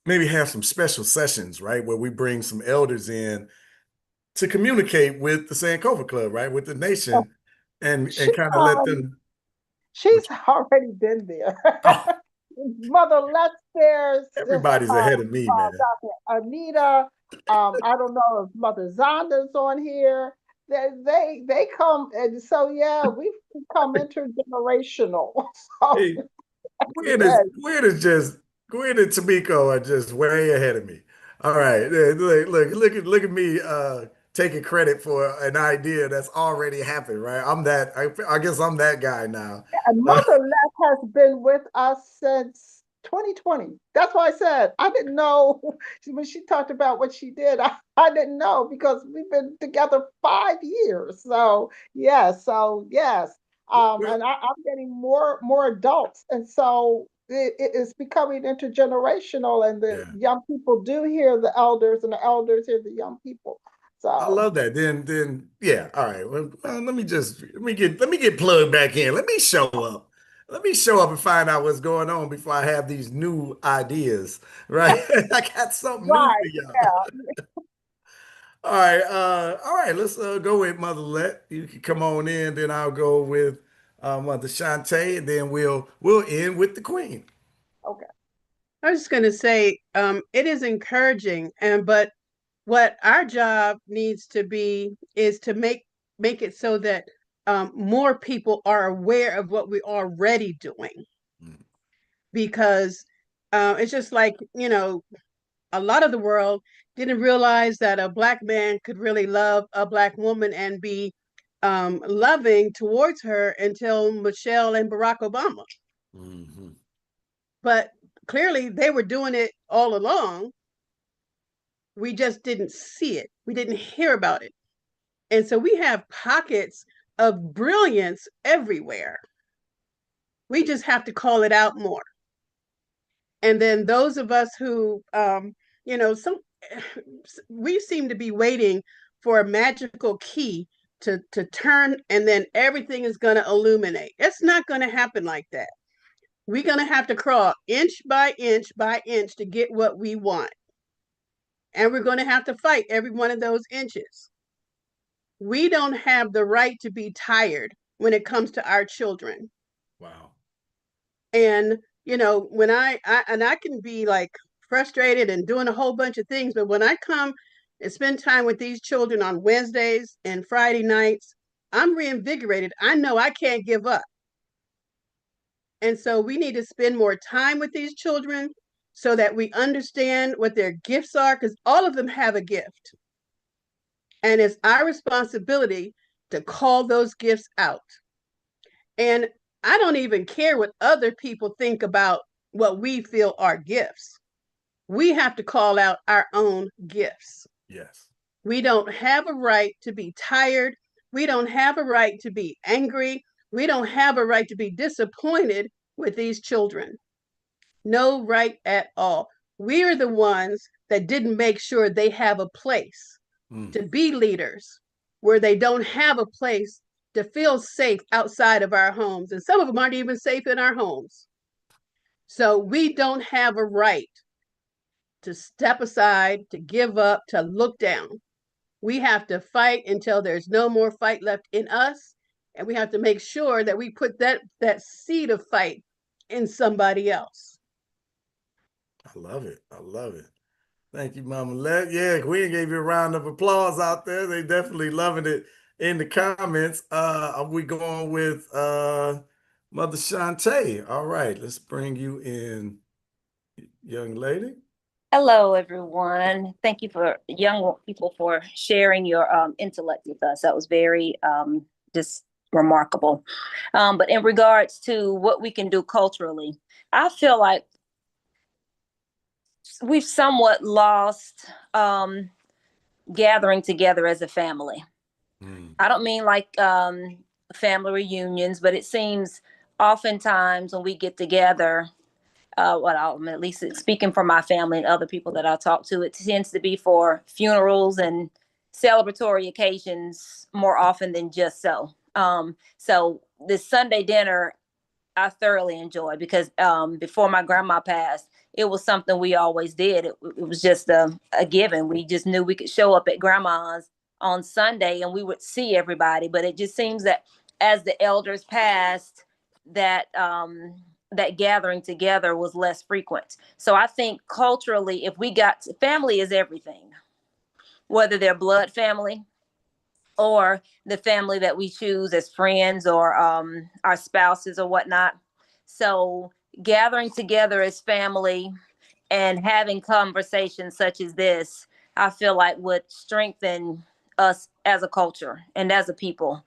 maybe have some special sessions, right? Where we bring some elders in to communicate with the Sankofa Club, right? With the nation and She, kind of let them. she's already been there. Oh, Mother Let's everybody's ahead of me, man. Dr. Anita. I don't know if Mother Zonda's on here. They come, and so yeah, we've become intergenerational. So Hey, yes. Gwen and Tamiko are just way ahead of me. All right, look at me taking credit for an idea that's already happened, right? I guess I'm that guy now. And Mother Les has been with us since 2020. That's why I said I didn't know when she talked about what she did. I didn't know because we've been together 5 years. So yes. And I'm getting more adults, and so it is becoming intergenerational, and the Yeah. young people do hear the elders, and the elders hear the young people. I So love that. Then yeah. All right. Well, let me get plugged back in. Let me show up. Let me show up and find out what's going on before I have these new ideas. Right. I got something new right, for y'all. yeah. All right. Let's go with Mother Let. You can come on in. Then I'll go with Mother Shantae, and then we'll end with the Queen. Okay. I was just going to say, it is encouraging, but what our job needs to be is to make it so that more people are aware of what we're already doing, because it's just like, a lot of the world didn't realize that a Black man could really love a Black woman and be loving towards her until Michelle and Barack Obama. Mm-hmm. But clearly they were doing it all along. We just didn't see it. We didn't hear about it. And so we have pockets of brilliance everywhere. We just have to call it out more. And then those of us who, some we seem to be waiting for a magical key to turn, and then everything is going to illuminate. It's not going to happen like that. We're going to have to crawl inch by inch by inch to get what we want. And we're going to have to fight every one of those inches. We don't have the right to be tired when it comes to our children. Wow. And when I can be like frustrated and doing a whole bunch of things, but when I come and spend time with these children on Wednesdays and Friday nights, I'm reinvigorated. I know I can't give up. And so we need to spend more time with these children so that we understand what their gifts are, because all of them have a gift. And it's our responsibility to call those gifts out. And I don't even care what other people think about what we feel are gifts. We have to call out our own gifts. Yes. We don't have a right to be tired. We don't have a right to be angry. We don't have a right to be disappointed with these children. No right at all. We are the ones that didn't make sure they have a place to be leaders, where they don't have a place to feel safe outside of our homes. And some of them aren't even safe in our homes. So we don't have a right to step aside, to give up, to look down. We have to fight until there's no more fight left in us. And we have to make sure that we put that seed of fight in somebody else. I love it. I love it. Thank you, Mama Let. Yeah, Queen gave you a round of applause out there. They definitely loving it in the comments. Are we going with Mother Shantae? All right, let's bring you in, young lady. Hello, everyone. Thank you for young people for sharing your intellect with us. That was very just remarkable. But in regards to what we can do culturally, I feel like we've somewhat lost gathering together as a family. I don't mean like family reunions, but it seems oftentimes when we get together, I'm at least speaking for my family and other people that I talk to, it tends to be for funerals and celebratory occasions more often than just so. So this Sunday dinner, I thoroughly enjoyed because before my grandma passed, it was something we always did. It was just a given. We just knew we could show up at grandma's on Sunday and we would see everybody. But it just seems that as the elders passed, that that gathering together was less frequent. So I think culturally, if we got family is everything, whether they're blood family or the family that we choose as friends or our spouses or whatnot. So gathering together as family and having conversations such as this, I feel like would strengthen us as a culture and as a people.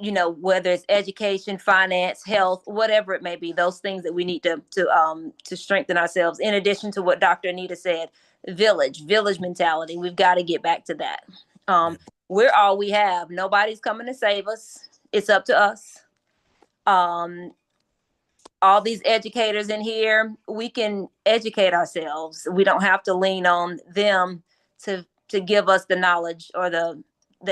You know, whether it's education, finance, health, whatever it may be, those things that we need to strengthen ourselves. In addition to what Dr. Anita said, village mentality. We've got to get back to that. We're all we have. Nobody's coming to save us. It's up to us. All these educators in here, we can educate ourselves. We don't have to lean on them to give us the knowledge or the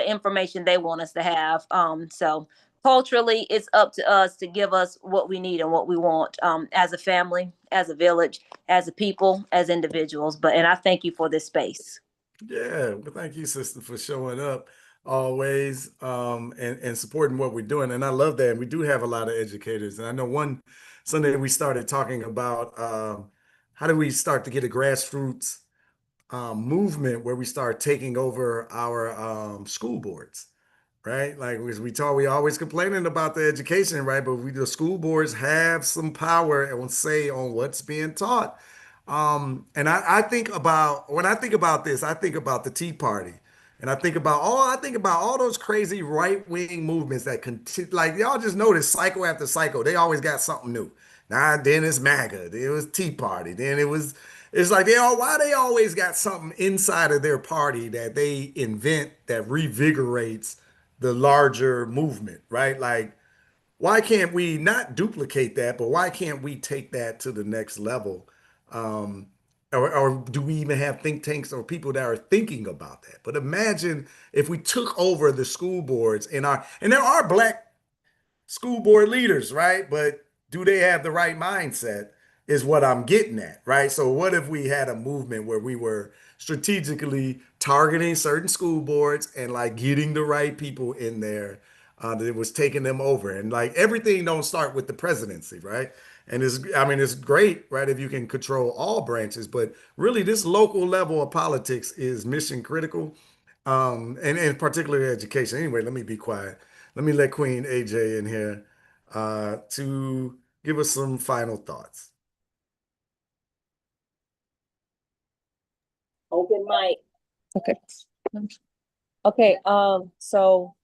information they want us to have. So culturally, it's up to us to give us what we need and what we want as a family, as a village, as a people, as individuals. And I thank you for this space. Yeah, well, thank you, sister, for showing up always and supporting what we're doing. And I love that. And we do have a lot of educators. And I know one Sunday we started talking about how do we start to get a grassroots movement where we start taking over our school boards, right? Like we always complaining about the education, right? But the school boards have some power and say on what's being taught. And I think about when I think about this, I think about the Tea Party. And I think about all those crazy right-wing movements that continue. Like y'all just notice cycle after cycle, they always got something new. Now then it's MAGA, then it was Tea Party, then it's like why they always got something inside of their party that they invent that revigorates the larger movement, right? Like why can't we not duplicate that, but why can't we take that to the next level? Or do we even have think tanks or people that are thinking about that? But imagine if we took over the school boards and there are black school board leaders, right? But do they have the right mindset is what I'm getting at, right? So what if we had a movement where we were strategically targeting certain school boards and like getting the right people in there that was taking them over? And like everything don't start with the presidency, right? And it's great, right, if you can control all branches, but really this local level of politics is mission critical, and particularly education. Anyway, let me be quiet. Let me let Queen AJ in here to give us some final thoughts. Open mic. Okay. Okay. So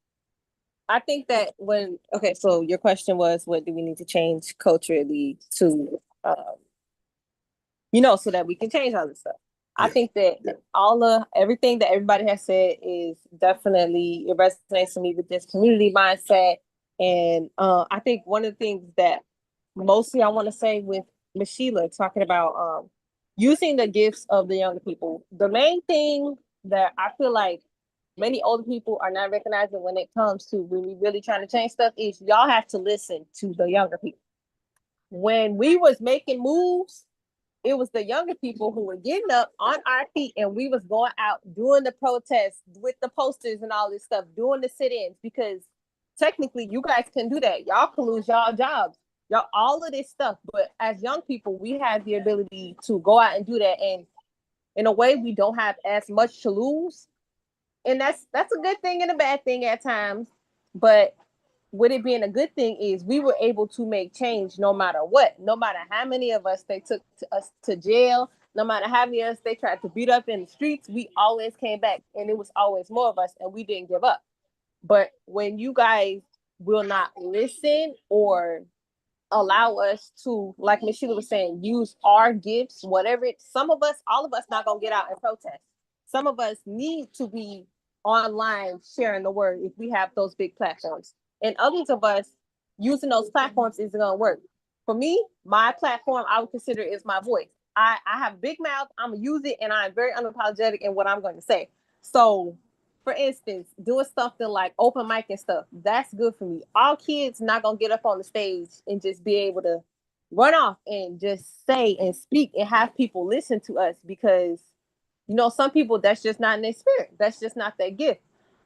I think that so your question was, what do we need to change culturally to, so that we can change all this stuff? I think that everything that everybody has said is definitely, it resonates to me with this community mindset. And I think one of the things that mostly I want to say with Miss Sheila talking about using the gifts of the younger people. The main thing that I feel like many older people are not recognizing when it comes to when we really trying to change stuff is y'all have to listen to the younger people. When we was making moves, it was the younger people who were getting up on our feet and we was going out doing the protests with the posters and all this stuff, doing the sit-ins, because technically you guys can do that. Y'all can lose y'all jobs, y'all, all of this stuff. But as young people, we have the ability to go out and do that. And in a way, we don't have as much to lose. And that's a good thing and a bad thing at times. But with it being a good thing is we were able to make change no matter what, no matter how many of us they took us to jail, no matter how many of us they tried to beat up in the streets, we always came back and it was always more of us and we didn't give up. But when you guys will not listen or allow us to, like Miss Sheila was saying, use our gifts, whatever it, some of us, all of us not gonna get out and protest. Some of us need to be online sharing the word if we have those big platforms. And others of us using those platforms isn't gonna work. For me, my platform I would consider is my voice. I have a big mouth, I'm gonna use it, and I'm very unapologetic in what I'm going to say. So for instance, doing something like open mic and stuff, that's good for me. All kids not gonna get up on the stage and just be able to run off and just say and speak and have people listen to us because, you know, some people that's just not in their spirit. That's just not their gift.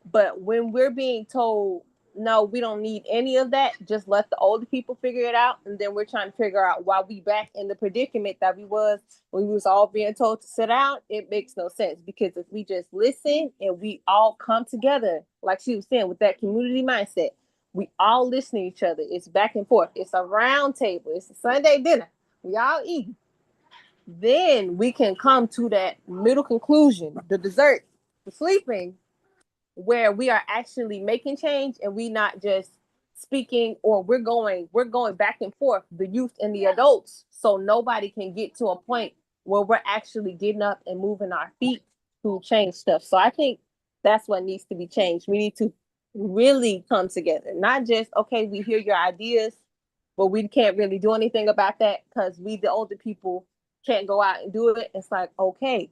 But when we're being told, no, we don't need any of that, just let the older people figure it out. And then we're trying to figure out why we back in the predicament that we was when we was all being told to sit down. It makes no sense because if we just listen and we all come together, like she was saying, with that community mindset, we all listen to each other. It's back and forth. It's a round table. It's a Sunday dinner. We all eat. Then we can come to that middle conclusion, the dessert, the sleeping, where we are actually making change and we not just speaking or we're going back and forth, the youth and the adults, so nobody can get to a point where we're actually getting up and moving our feet to change stuff. So I think that's what needs to be changed. We need to really come together, not just okay, we hear your ideas, but we can't really do anything about that because we the older people can't go out and do it. It's like, okay,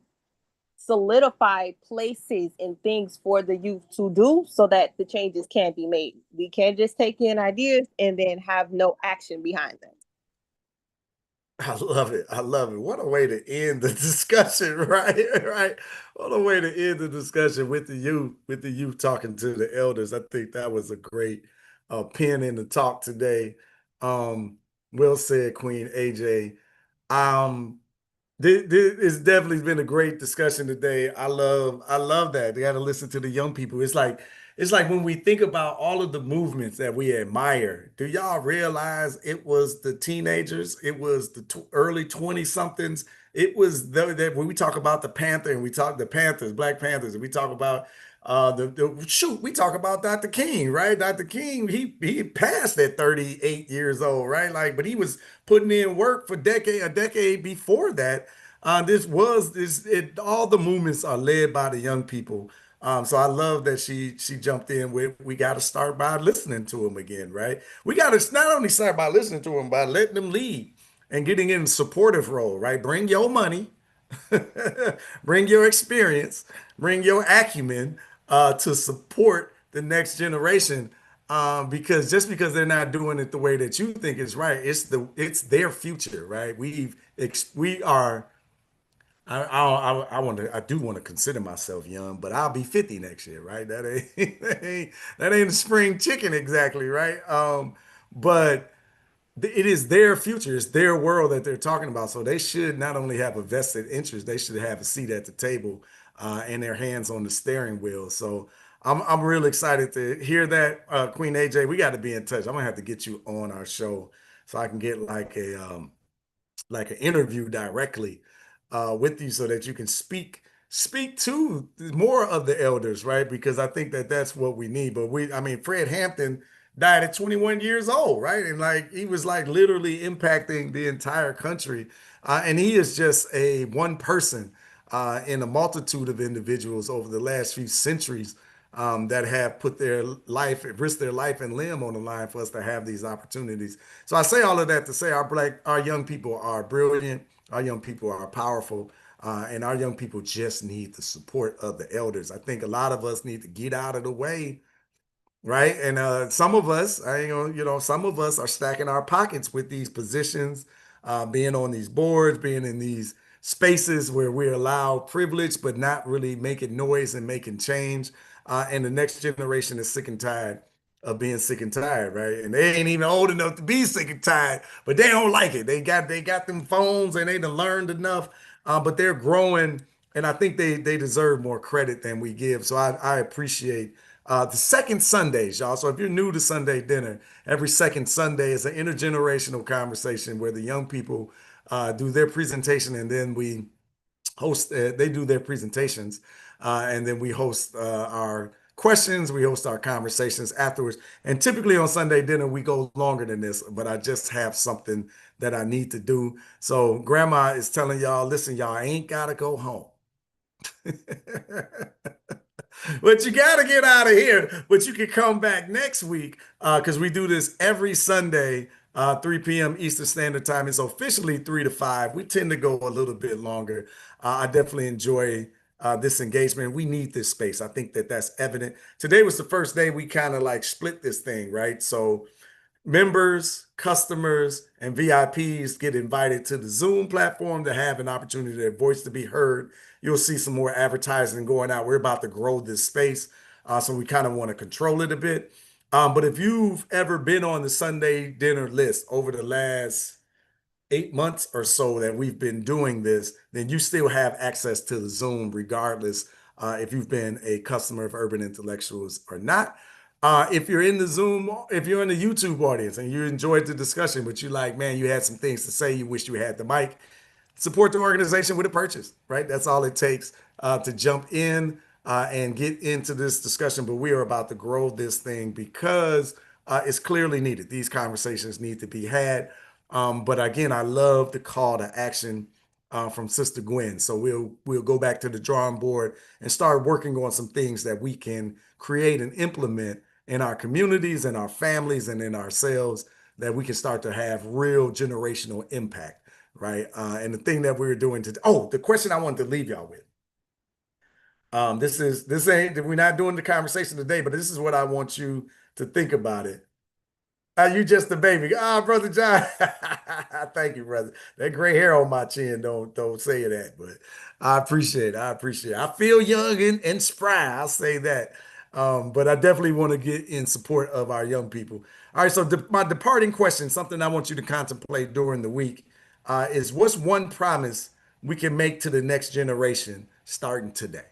solidify places and things for the youth to do so that the changes can be made. We can't just take in ideas and then have no action behind them. I love it. I love it. What a way to end the discussion, right? Right. What a way to end the discussion with the youth talking to the elders. I think that was a great pin in the talk today. Well said, Queen AJ. Um, it's definitely been a great discussion today. I love that. They got to listen to the young people. It's like when we think about all of the movements that we admire, do y'all realize it was the teenagers, it was the early 20 somethings, it was that when we talk about the Panther and we talk the Panthers, Black Panthers, and we talk about we talk about Dr. King, right? Dr. King, he passed at 38 years old, right? Like, but he was putting in work for a decade before that. All the movements are led by the young people. So I love that she jumped in with we got to start by listening to them again, right? We got to not only start by listening to them, by letting them lead and getting in a supportive role, right? Bring your money, bring your experience, bring your acumen to support the next generation. Because just because they're not doing it the way that you think is right, it's their future, right? We are. I do want to consider myself young, but I'll be 50 next year, right? That ain't a spring chicken exactly, right? But it is their future, it's their world that they're talking about. So they should not only have a vested interest, they should have a seat at the table and their hands on the steering wheel. So I'm really excited to hear that, Queen AJ. We got to be in touch. I'm gonna have to get you on our show so I can get like an interview directly with you so that you can speak to more of the elders, right? Because I think that that's what we need. But I mean, Fred Hampton died at 21 years old, right? And like he was like literally impacting the entire country, and he is just a one person in a multitude of individuals over the last few centuries. That have put their life, risked their life and limb on the line for us to have these opportunities. So I say all of that to say our young people are brilliant. Our young people are powerful, and our young people just need the support of the elders. I think a lot of us need to get out of the way, right? And some of us, some of us are stacking our pockets with these positions, being on these boards, being in these spaces where we're allowed privilege, but not really making noise and making change. And the next generation is sick and tired of being sick and tired, right? And they ain't even old enough to be sick and tired, but they don't like it. They got them phones and they done learned enough, but they're growing, and I think they deserve more credit than we give. So I appreciate the second Sundays, y'all. So if you're new to Sunday dinner, every second Sunday is an intergenerational conversation where the young people do their presentation, and then we host. They do their presentations, and then we host our questions. We host our conversations afterwards. And typically on Sunday dinner, we go longer than this, but I just have something that I need to do. So Grandma is telling y'all, listen, y'all ain't gotta go home. But you got to get out of here. But you can come back next week because we do this every Sunday, 3 p.m. Eastern Standard Time. It's officially 3 to 5. We tend to go a little bit longer. I definitely enjoy this engagement. We need this space. I think that that's evident. Today was the first day we kind of like split this thing, right? So members, customers, and VIPs get invited to the Zoom platform to have an opportunity, their voice to be heard. You'll see some more advertising going out. We're about to grow this space, so we kind of want to control it a bit. But if you've ever been on the Sunday dinner list over the last 8 months or so that we've been doing this, then you still have access to the Zoom regardless if you've been a customer of Urban Intellectuals or not. If you're in the Zoom, if you're in the YouTube audience and you enjoyed the discussion, but you like, man, you had some things to say, you wish you had the mic, support the organization with a purchase, right? That's all it takes to jump in and get into this discussion. But we are about to grow this thing because it's clearly needed. These conversations need to be had. But again, I love the call to action from Sister Gwen. So we'll go back to the drawing board and start working on some things that we can create and implement in our communities and our families and in ourselves, that we can start to have real generational impact, right? And the thing that we're doing today. Oh, the question I wanted to leave y'all with. This ain't, we're not doing the conversation today, but this is what I want you to think about it. You just a baby. Brother John. Thank you, brother. That gray hair on my chin, don't say that, but I appreciate it. I appreciate it. I feel young and spry. I'll say that. But I definitely want to get in support of our young people. All right, so my departing question, something I want you to contemplate during the week, is what's one promise we can make to the next generation starting today,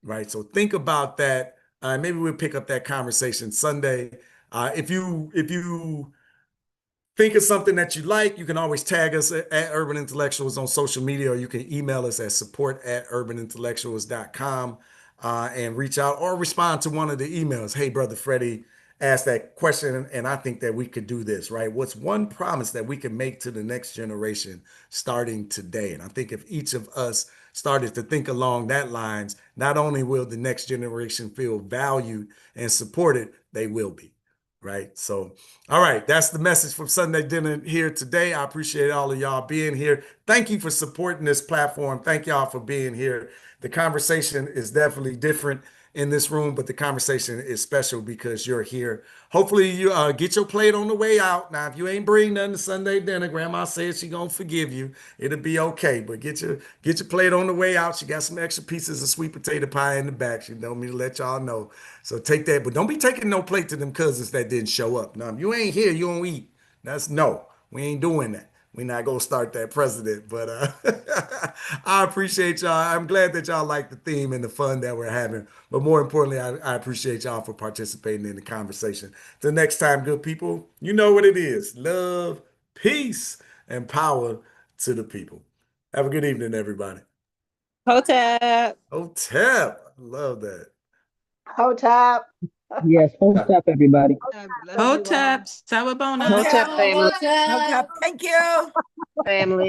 right? So think about that. Maybe we'll pick up that conversation Sunday. If you think of something that you like, you can always tag us at Urban Intellectuals on social media, or you can email us at support@urbanintellectuals.com and reach out or respond to one of the emails. Hey, Brother Freddie asked that question, and I think that we could do this, right? What's one promise that we can make to the next generation starting today? And I think if each of us started to think along that lines, not only will the next generation feel valued and supported, they will be. Right. So, all right. That's the message from Sunday Dinner here today. I appreciate all of y'all being here. Thank you for supporting this platform. Thank y'all for being here. The conversation is definitely different in this room, but the conversation is special because you're here. Hopefully you get your plate on the way out. Now, if you ain't bring nothing to Sunday dinner, Grandma said she gonna forgive you. It'll be okay, but get your plate on the way out. She got some extra pieces of sweet potato pie in the back. She told me to let y'all know. So take that, but don't be taking no plate to them cousins that didn't show up. Now, if you ain't here, you don't eat. We ain't doing that. We're not gonna start that precedent, but I appreciate y'all. I'm glad that y'all like the theme and the fun that we're having. But more importantly, I appreciate y'all for participating in the conversation. Till next time, good people, you know what it is. Love, peace, and power to the people. Have a good evening, everybody. Hotep. Hotep. I love that. Hotep. Yes, Hotep, everybody. Hotep, Sawabona. Hotep family. Hotep. Thank you. Family.